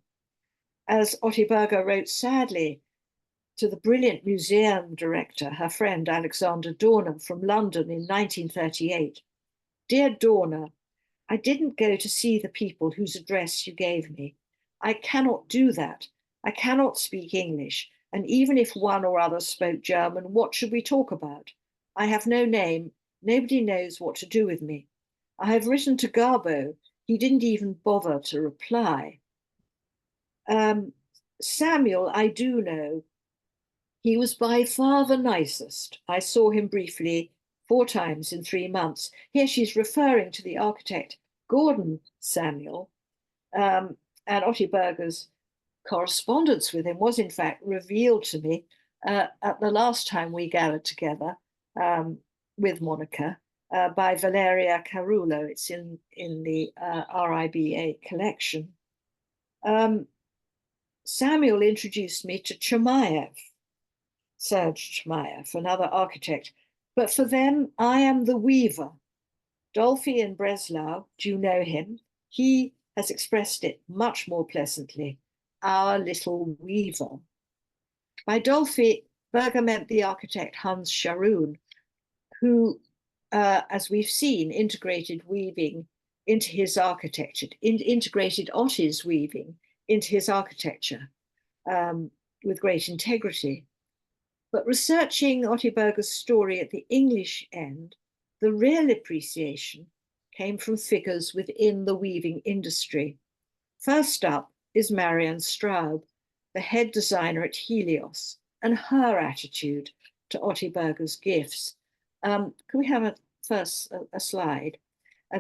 As Otti Berger wrote sadly to the brilliant museum director, her friend Alexander Dorner from London in 1938, "Dear Dorner, I didn't go to see the people whose address you gave me. I cannot do that. I cannot speak English, and even if one or other spoke German, what should we talk about? I have no name. Nobody knows what to do with me. I have written to Garbo. He didn't even bother to reply. Samuel, I do know. He was by far the nicest. I saw him briefly 4 times in 3 months." Here she's referring to the architect Gordon Samuel, and Otti Berger's correspondence with him was in fact revealed to me at the last time we gathered together with Monica by Valeria Carulo. It's in the RIBA collection. Samuel introduced me to Chemaev, Serge Chemaev, another architect. But for them, I am the weaver. Dolphy in Breslau, do you know him? He has expressed it much more pleasantly, our little weaver. By Dolphy, Berger meant the architect Hans Scharoun, who, as we've seen, integrated weaving into his architecture, integrated Otti's weaving into his architecture with great integrity. But researching Otti Berger's story at the English end, the real appreciation came from figures within the weaving industry. First up is Marianne Straub, the head designer at Helios, and her attitude to Otti Berger's gifts. Can we have a slide?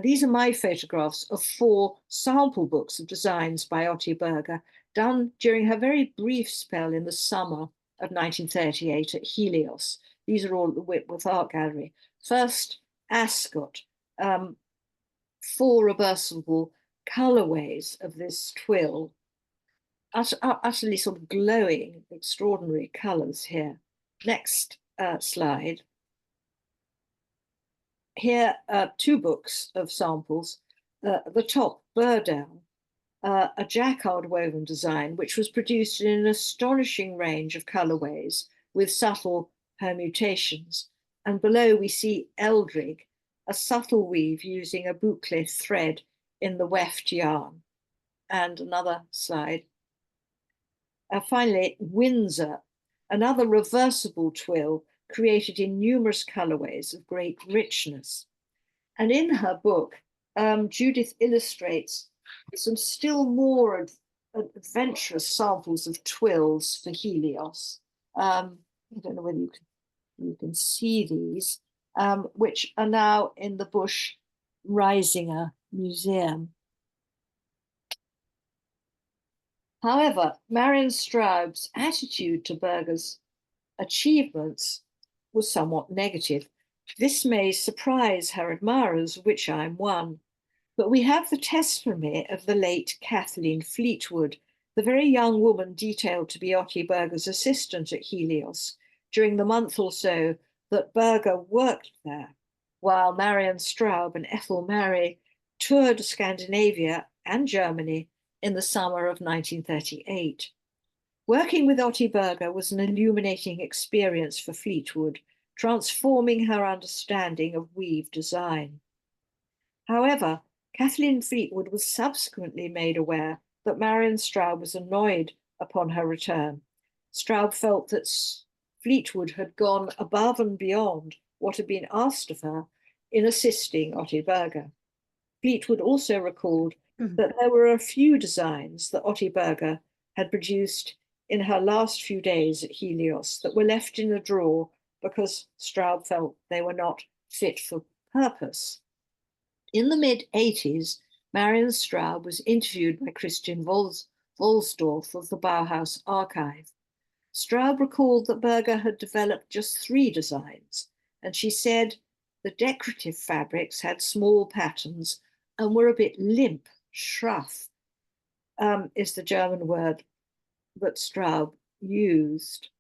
These are my photographs of 4 sample books of designs by Otti Berger, done during her very brief spell in the summer of 1938 at Helios. These are all at the Whitworth Art Gallery. First, Ascot, 4 reversible colorways of this twill. utterly sort of glowing, extraordinary colours here. Next slide. Here are two books of samples. The top, Burdown, a jacquard woven design, which was produced in an astonishing range of colorways with subtle permutations. And below we see Eldrig, a subtle weave using a boucle thread in the weft yarn. And another slide. Finally, Windsor, another reversible twill created in numerous colorways of great richness. And in her book, Judith illustrates some still more adventurous samples of twills for Helios. I don't know whether you can see these, which are now in the Bush Reisinger Museum. However, Marion Straub's attitude to Berger's achievements was somewhat negative. This may surprise her admirers, of which I'm one, but we have the testimony of the late Kathleen Fleetwood, the very young woman detailed to be Otti Berger's assistant at Helios during the month or so that Berger worked there, while Marion Straub and Ethel Mary toured Scandinavia and Germany in the summer of 1938. Working with Otti Berger was an illuminating experience for Fleetwood, transforming her understanding of weave design. However, Kathleen Fleetwood was subsequently made aware that Marion Straub was annoyed upon her return. Straub felt that Fleetwood had gone above and beyond what had been asked of her in assisting Otti Berger. Fleetwood also recalled that there were a few designs that Otti Berger had produced in her last few days at Helios that were left in a drawer because Straub felt they were not fit for purpose. In the mid-80s, Marion Straub was interviewed by Christian Volsdorf of the Bauhaus archive. Straub recalled that Berger had developed just 3 designs, and she said the decorative fabrics had small patterns and were a bit limp. Schroff is the German word that Straub used.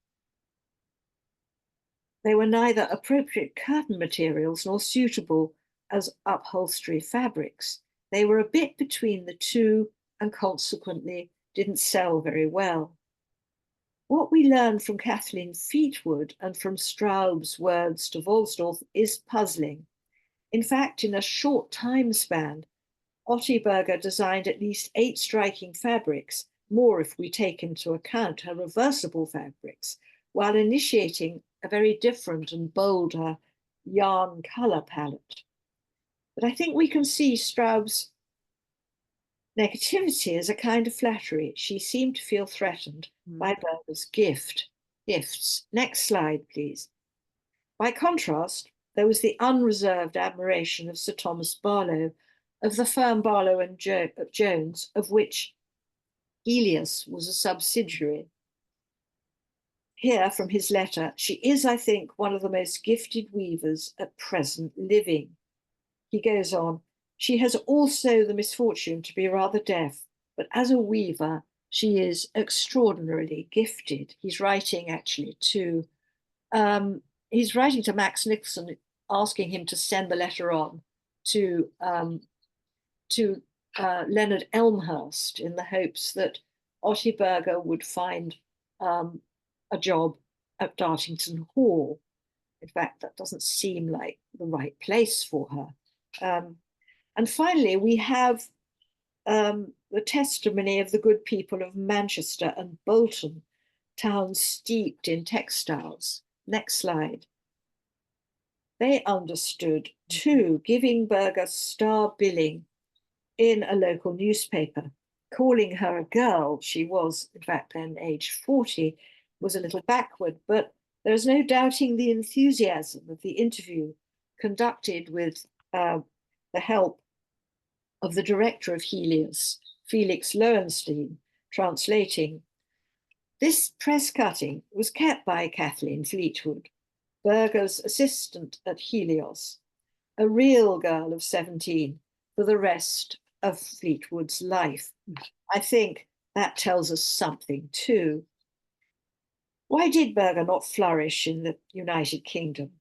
They were neither appropriate curtain materials nor suitable as upholstery fabrics. They were a bit between the two and consequently didn't sell very well. What we learn from Kathleen Fleetwood and from Straub's words to Volsdorf is puzzling. In fact, in a short time span, Otti Berger designed at least 8 striking fabrics, more if we take into account her reversible fabrics, while initiating a very different and bolder yarn color palette. But I think we can see Straub's negativity as a kind of flattery. She seemed to feel threatened by Berger's gifts. Next slide, please. By contrast, there was the unreserved admiration of Sir Thomas Barlow, of the firm Barlow and Jones, of which Helios was a subsidiary. Here, from his letter, she is, I think, one of the most gifted weavers at present living. He goes on, she has also the misfortune to be rather deaf, but as a weaver, she is extraordinarily gifted. He's writing actually to Max Nicholson, asking him to send the letter on to Leonard Elmhurst in the hopes that Otti Berger would find a job at Dartington Hall. In fact, that doesn't seem like the right place for her. And finally, we have the testimony of the good people of Manchester and Bolton, towns steeped in textiles. Next slide. They understood too, giving Berger star billing in a local newspaper, calling her a girl. She was, in fact, then aged 40, was a little backward, but there's no doubting the enthusiasm of the interview conducted with the help of the director of Helios, Felix Lowenstein, translating. This press cutting was kept by Kathleen Fleetwood, Berger's assistant at Helios, a real girl of 17 for the rest of Fleetwood's life. I think That tells us something too. Why did Berger not flourish in the United Kingdom?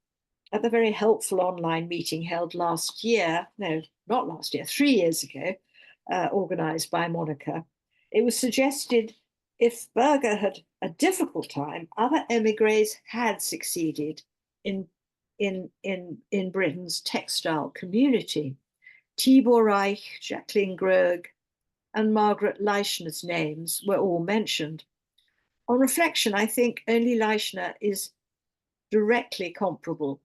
At the very helpful online meeting held last year, no, not last year, 3 years ago, organized by Monica, it was suggested if Berger had a difficult time, other emigres had succeeded in Britain's textile community. Tibor Reich, Jacqueline Groeg, and Margaret Leichner's names were all mentioned. On reflection, I think only Leichner is directly comparable.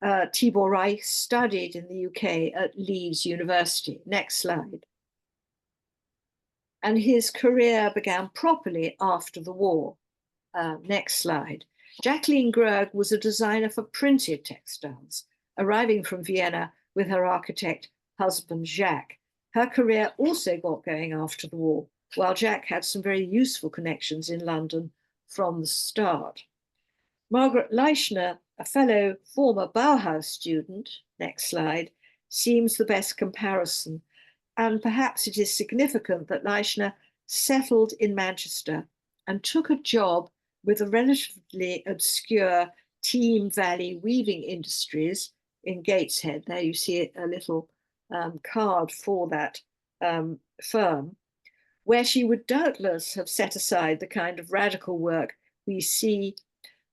Tibor Reich studied in the UK at Leeds University. Next slide. And his career began properly after the war. Next slide. Jacqueline Groeg was a designer for printed textiles, arriving from Vienna with her architect husband Jacques. Her career also got going after the war, while Jacques had some very useful connections in London from the start. Margaret Leichner, a fellow former Bauhaus student, next slide, seems the best comparison. And perhaps it is significant that Leichner settled in Manchester and took a job with the relatively obscure Team Valley Weaving Industries in Gateshead. There you see a little card for that firm, where she would doubtless have set aside the kind of radical work we see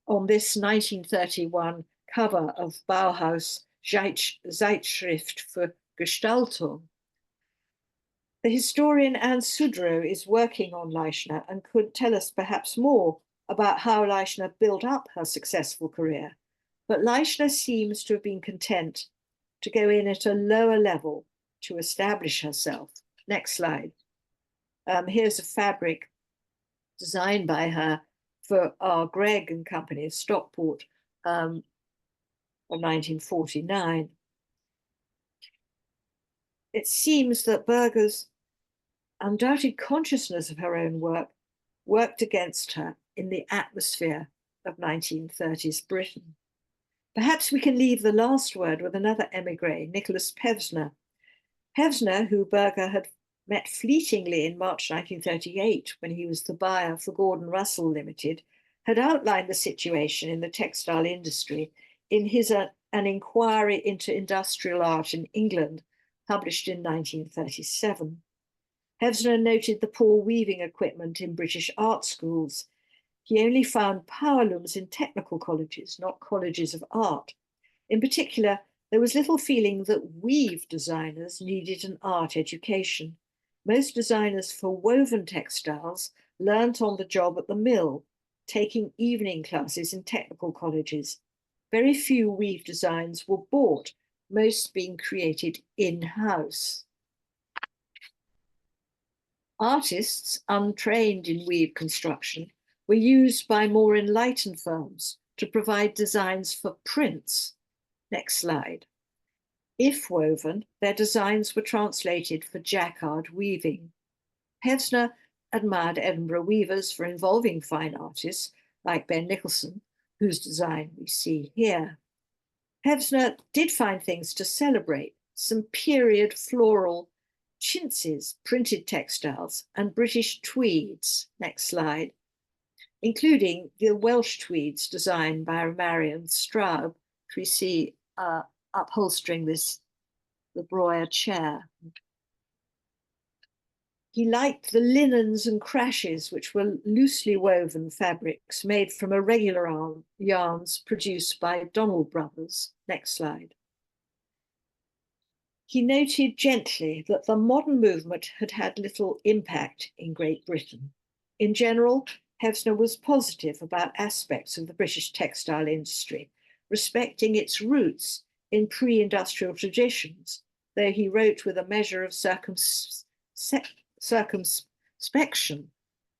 on this 1931 cover of Bauhaus Zeitschrift für Gestaltung. The historian Anne Sudrow is working on Leichner and could tell us perhaps more about how Leichner built up her successful career. But Leichner seems to have been content to go in at a lower level to establish herself. Next slide. Here's a fabric designed by her for R. Gregg and Company of Stockport of 1949. It seems that Berger's undoubted consciousness of her own work worked against her in the atmosphere of 1930s Britain. Perhaps we can leave the last word with another emigre, Nicholas Pevsner. Pevsner, who Berger had met fleetingly in March 1938 when he was the buyer for Gordon Russell Limited, had outlined the situation in the textile industry in his An Inquiry into Industrial Art in England, published in 1937. Pevsner noted the poor weaving equipment in British art schools. He only found power looms in technical colleges, not colleges of art. In particular, there was little feeling that weave designers needed an art education. Most designers for woven textiles learnt on the job at the mill, taking evening classes in technical colleges. Very few weave designs were bought, most being created in-house. Artists untrained in weave construction were used by more enlightened firms to provide designs for prints. Next slide. If woven, their designs were translated for jacquard weaving. Pevsner admired Edinburgh weavers for involving fine artists like Ben Nicholson, whose design we see here. Pevsner did find things to celebrate, some period floral chintzes, printed textiles, and British tweeds, next slide, including the Welsh tweeds designed by Marion Straub, which we see upholstering the Breuer chair. He liked the linens and crashes, which were loosely woven fabrics made from irregular yarns produced by Donald Brothers. Next slide. He noted gently that the modern movement had had little impact in Great Britain. In general, Pevsner was positive about aspects of the British textile industry, respecting its roots in pre-industrial traditions, though he wrote with a measure of circumspection,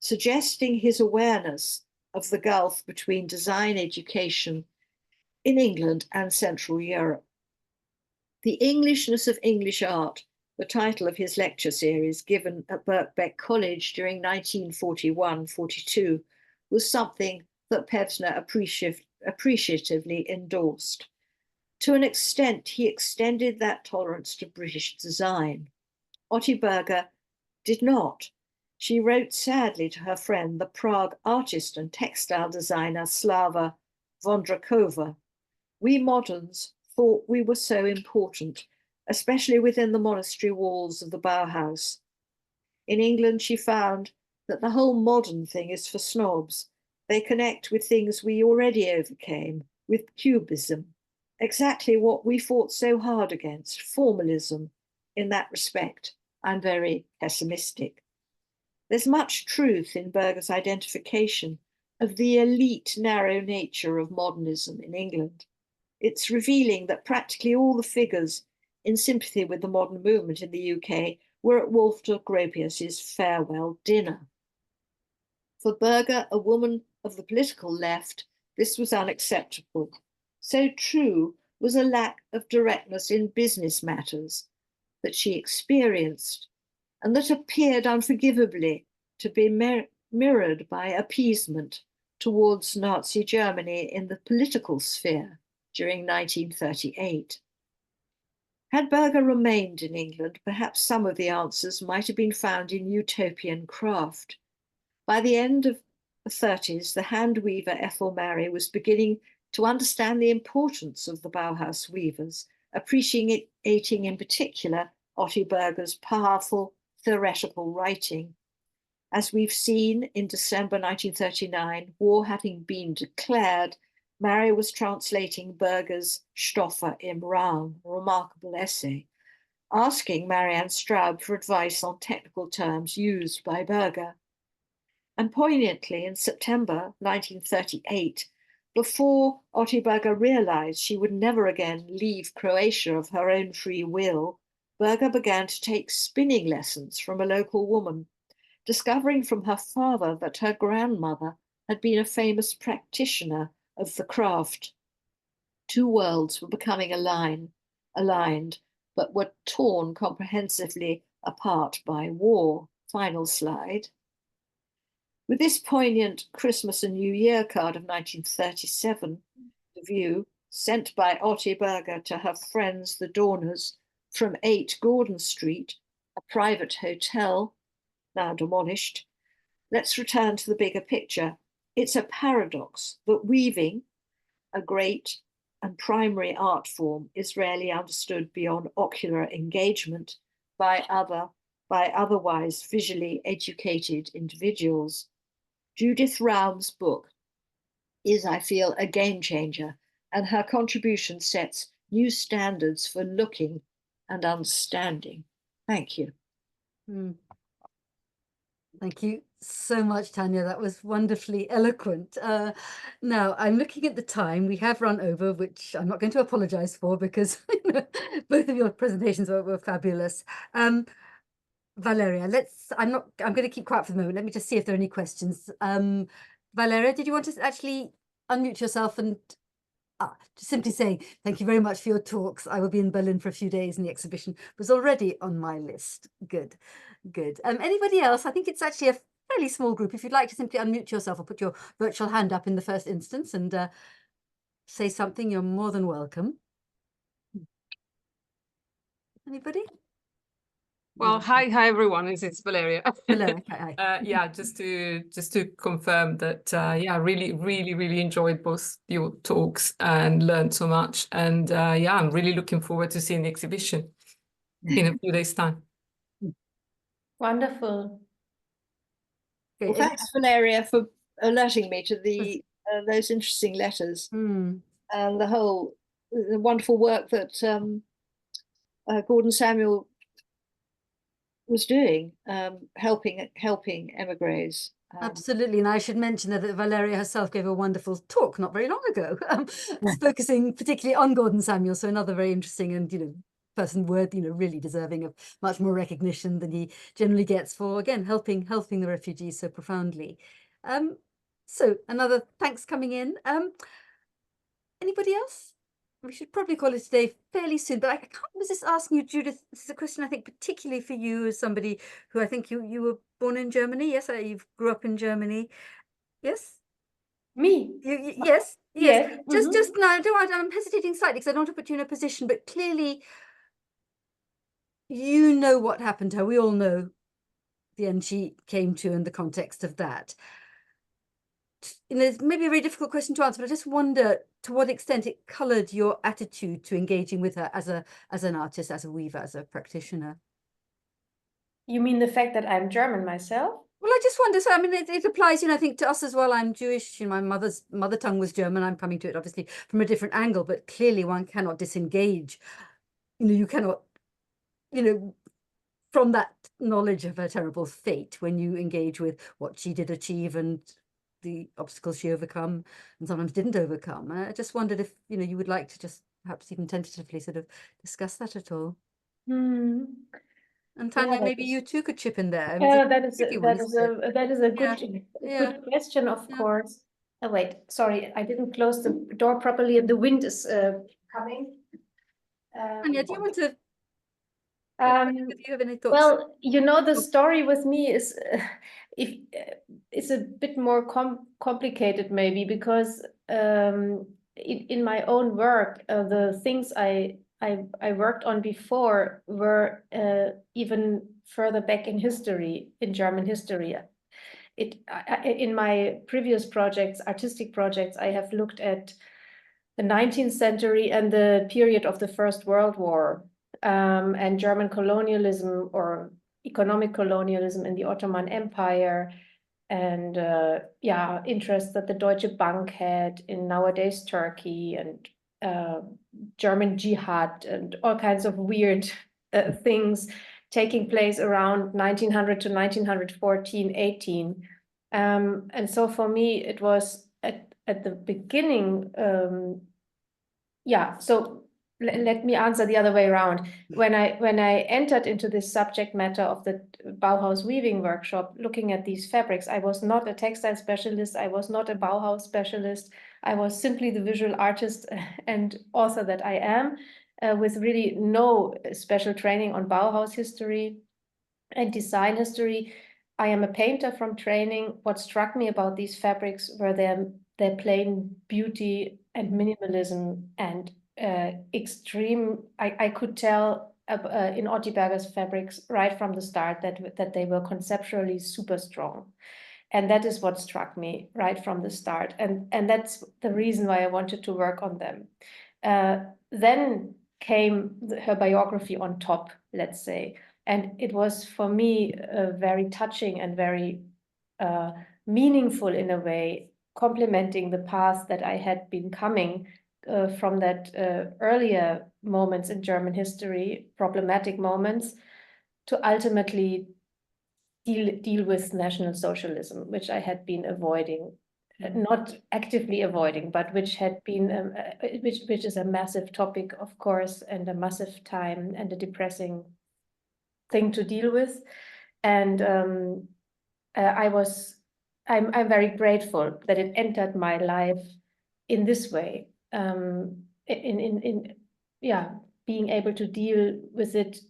suggesting his awareness of the gulf between design education in England and Central Europe. The Englishness of English Art, the title of his lecture series given at Birkbeck College during 1941-42, was something that Pevsner appreciatively endorsed. To an extent, he extended that tolerance to British design. Otti Berger did not. She wrote sadly to her friend, the Prague artist and textile designer Slava Vondrakova, "We moderns thought we were so important, especially within the monastery walls of the Bauhaus. In England, she found that the whole modern thing is for snobs. They connect with things we already overcame, with cubism, exactly what we fought so hard against, formalism. In that respect, I'm very pessimistic." There's much truth in Berger's identification of the elite, narrow nature of modernism in England. It's revealing that practically all the figures in sympathy with the modern movement in the UK were at Walter Gropius's farewell dinner. For Berger, a woman of the political left, this was unacceptable. So true was a lack of directness in business matters that she experienced, and that appeared unforgivably to be mirrored by appeasement towards Nazi Germany in the political sphere during 1938. Had Berger remained in England, perhaps some of the answers might have been found in utopian craft. By the end of the 30s, the hand weaver Ethel Mary was beginning to understand the importance of the Bauhaus weavers, appreciating in particular Otti Berger's powerful theoretical writing. As we've seen in December 1939, war having been declared, Mary was translating Berger's Stoffe im Raum, a remarkable essay, asking Marianne Straub for advice on technical terms used by Berger. And poignantly, in September 1938, before Otti Berger realized she would never again leave Croatia of her own free will, Berger began to take spinning lessons from a local woman, discovering from her father that her grandmother had been a famous practitioner of the craft. Two worlds were becoming aligned, but were torn comprehensively apart by war. Final slide. With this poignant Christmas and New Year card of 1937 to view, sent by Otti Berger to her friends the Dorners from 8 Gordon Street, a private hotel, now demolished, let's return to the bigger picture. It's a paradox that weaving, a great and primary art form, is rarely understood beyond ocular engagement by otherwise visually educated individuals. Judith Raum's book is, I feel, a game changer, and her contribution sets new standards for looking and understanding. Thank you.
Thank you so much, Tanya. That was wonderfully eloquent. Now, I'm looking at the time. We have run over, which I'm not going to apologize for because both of your presentations were fabulous. Valeria, I'm going to keep quiet for the moment. Let me just see if there are any questions. Valeria, did you want to actually unmute yourself and just simply say thank you very much for your talks. I will be in Berlin for a few days and the exhibition was already on my list. Good. Anybody else? I think it's actually a fairly small group. If you'd like to simply unmute yourself or put your virtual hand up in the first instance and say something, you're more than welcome. Anybody?
Well, hi everyone. It's Valeria.
Valeria, hi.
Yeah, just to confirm that yeah, really enjoyed both your talks and learned so much. And yeah, I'm really looking forward to seeing the exhibition in a few days' time.
Wonderful.
Well, thanks, Valeria, for alerting me to the those interesting letters and the wonderful work that Gordon Samuel was doing, helping emigres.
Absolutely, and I should mention that Valeria herself gave a wonderful talk not very long ago, focusing particularly on Gordon Samuel. So another very interesting and person really deserving of much more recognition than he generally gets for, again, helping the refugees so profoundly. So another thanks coming in. Anybody else? We should probably call it today fairly soon, but I can't resist asking you, Judith, this is a question I think particularly for you as somebody who I think you were born in Germany. Yes, you grew up in Germany. Yes?
Me?
Yes. Just no, I'm hesitating slightly because I don't want to put you in a position, but clearly you know what happened to her. We all know the end she came to and the context of that. You know, it's maybe a very difficult question to answer, but I just wonder to what extent it coloured your attitude to engaging with her as an artist, as a weaver, as a practitioner.
You mean the fact that I'm German myself?
Well, I just wonder, so I mean, it applies, you know, I think to us as well. I'm Jewish, you know, my mother's mother tongue was German. I'm coming to it obviously from a different angle, but clearly one cannot disengage. You know, you cannot, you know, from that knowledge of her terrible fate when you engage with what she did achieve and the obstacles she overcome and sometimes didn't overcome. And I just wondered if, you know, you would like to just perhaps even tentatively sort of discuss that at all. And Tanya,
Yeah,
maybe you too could chip in there. I mean,
yeah,
it's a
that is
tricky
a,
one,
that is
isn't it?
a that is a
Yeah.
good question, of
Yeah.
course. Oh, wait, sorry, I didn't close the door properly, and the wind is coming.
Tanya, do you want to? Do you have any thoughts?
Well, you know, the story with me is it's a bit more complicated maybe, because in my own work, the things I worked on before were even further back in history, in German history. In my previous projects, artistic projects, I have looked at the 19th century and the period of the First World War, and German colonialism or economic colonialism in the Ottoman Empire, and interest that the Deutsche Bank had in nowadays Turkey, and German jihad, and all kinds of weird things taking place around 1900 to 1914-18. And so for me, it was at the beginning, so let me answer the other way around. When I entered into this subject matter of the Bauhaus weaving workshop, looking at these fabrics, I was not a textile specialist. I was not a Bauhaus specialist. I was simply the visual artist and author that I am, with really no special training on Bauhaus history and design history. I am a painter from training. What struck me about these fabrics were their plain beauty and minimalism and extreme. I could tell in Otti Berger's fabrics right from the start that they were conceptually super strong, and that is what struck me right from the start, and that's the reason why I wanted to work on them. Then came her biography on top, let's say, and it was for me very touching and very meaningful in a way, complementing the path that I had been coming from that earlier moments in German history, problematic moments, to ultimately deal with National Socialism, which I had been avoiding, not actively avoiding, but which had been which is a massive topic, of course, and a massive time and a depressing thing to deal with. And I'm very grateful that it entered my life in this way, being able to deal with it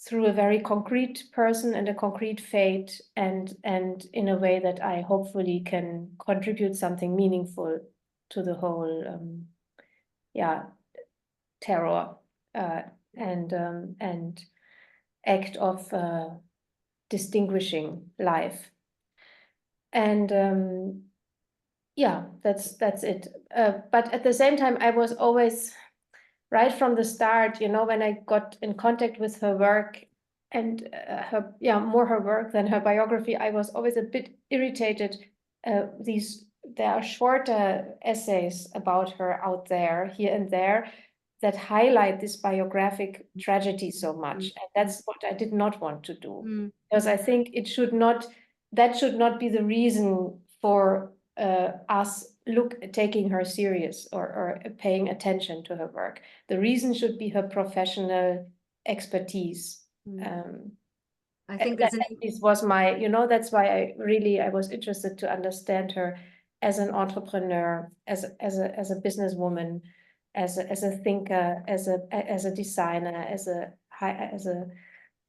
through a very concrete person and a concrete fate, and in a way that I hopefully can contribute something meaningful to the whole terror and act of distinguishing life. And that's it. But at the same time, I was always, right from the start, you know, when I got in contact with her work and more her work than her biography, I was always a bit irritated. There are shorter essays about her out there, here and there, that highlight this biographic tragedy so much. And that's what I did not want to do, because I think that should not be the reason for us taking her serious or paying attention to her work. The reason should be her professional expertise.
I think
this was my, you know, that's why I was interested to understand her as an entrepreneur, as a businesswoman, as a thinker, as a designer, as a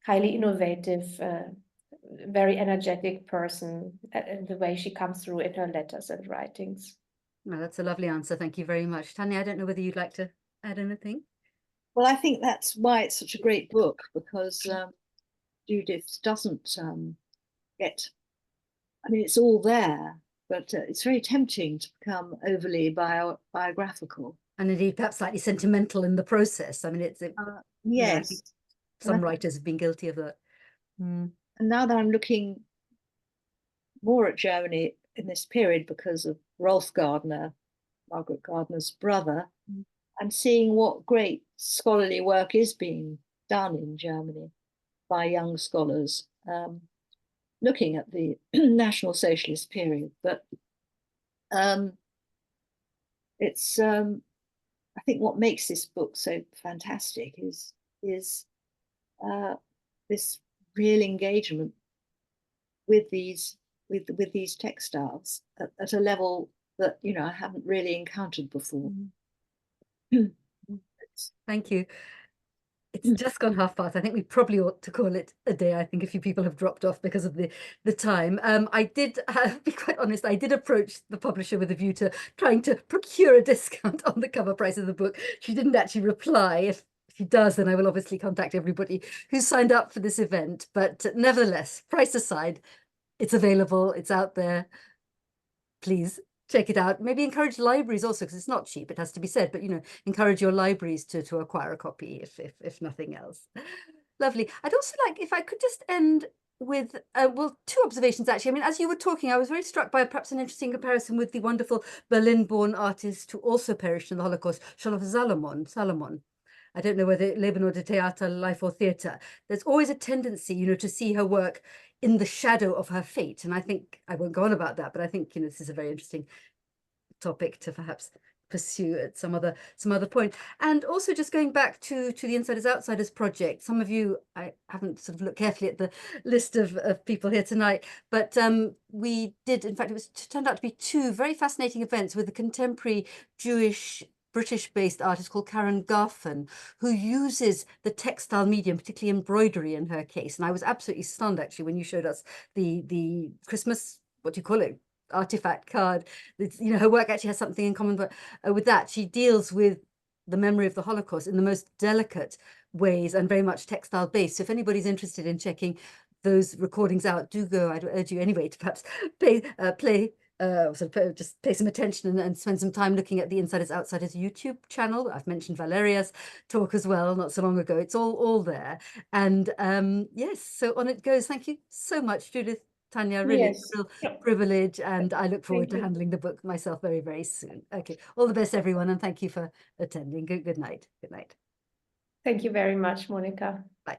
highly innovative, very energetic person, the way she comes through in her letters and writings.
Well, that's a lovely answer. Thank you very much. Tanya, I don't know whether you'd like to add anything.
Well, I think that's why it's such a great book, because Judith doesn't get, I mean, it's all there, but it's very tempting to become overly biographical.
And indeed, perhaps slightly sentimental in the process. I mean, it's yeah, I think
Yes.
some writers have been guilty of that.
And now that I'm looking more at Germany in this period because of Rolf Gardner, Margaret Gardner's brother, I'm seeing what great scholarly work is being done in Germany by young scholars, looking at the National Socialist period. But it's I think what makes this book so fantastic is this real engagement with these textiles at a level that, you know, I haven't really encountered before.
Thank you. It's just gone past. I think we probably ought to call it a day. I think a few people have dropped off because of the time. I did, be quite honest, I did approach the publisher with a view to trying to procure a discount on the cover price of the book. She didn't actually reply. If she does, then I will obviously contact everybody who's signed up for this event. But nevertheless, price aside, it's available, it's out there. Please check it out. Maybe encourage libraries also, because it's not cheap, it has to be said, but, you know, encourage your libraries to acquire a copy if nothing else. Lovely. I'd also like, if I could just end with, well, two observations actually. I mean, as you were talking, I was very struck by perhaps an interesting comparison with the wonderful Berlin-born artist who also perished in the Holocaust, Charlotte Salomon. I don't know whether Leben oder Theater, Life or Theatre. There's always a tendency, you know, to see her work in the shadow of her fate. And I think, I won't go on about that, but I think, you know, this is a very interesting topic to perhaps pursue at some other point. And also just going back to the Insiders Outsiders project, some of you, I haven't sort of looked carefully at the list of people here tonight, but we did, in fact, it turned out to be two very fascinating events with a contemporary Jewish British-based artist called Karen Garfen, who uses the textile medium, particularly embroidery in her case. And I was absolutely stunned, actually, when you showed us the Christmas, what do you call it, artifact card. It's, you know, her work actually has something in common with that. She deals with the memory of the Holocaust in the most delicate ways and very much textile based. So if anybody's interested in checking those recordings out, do go. I'd urge you anyway to perhaps just pay some attention and spend some time looking at the Insiders Outsiders YouTube channel. I've mentioned Valeria's talk as well not so long ago. It's all there. And yes, so on it goes. Thank you so much, Judith, Tanya, really
Yes.
a real privilege, and I look forward to handling the book myself very, very soon. Okay, all the best, everyone, and thank you for attending. Good night. Good night.
Thank you very much, Monica.
Bye.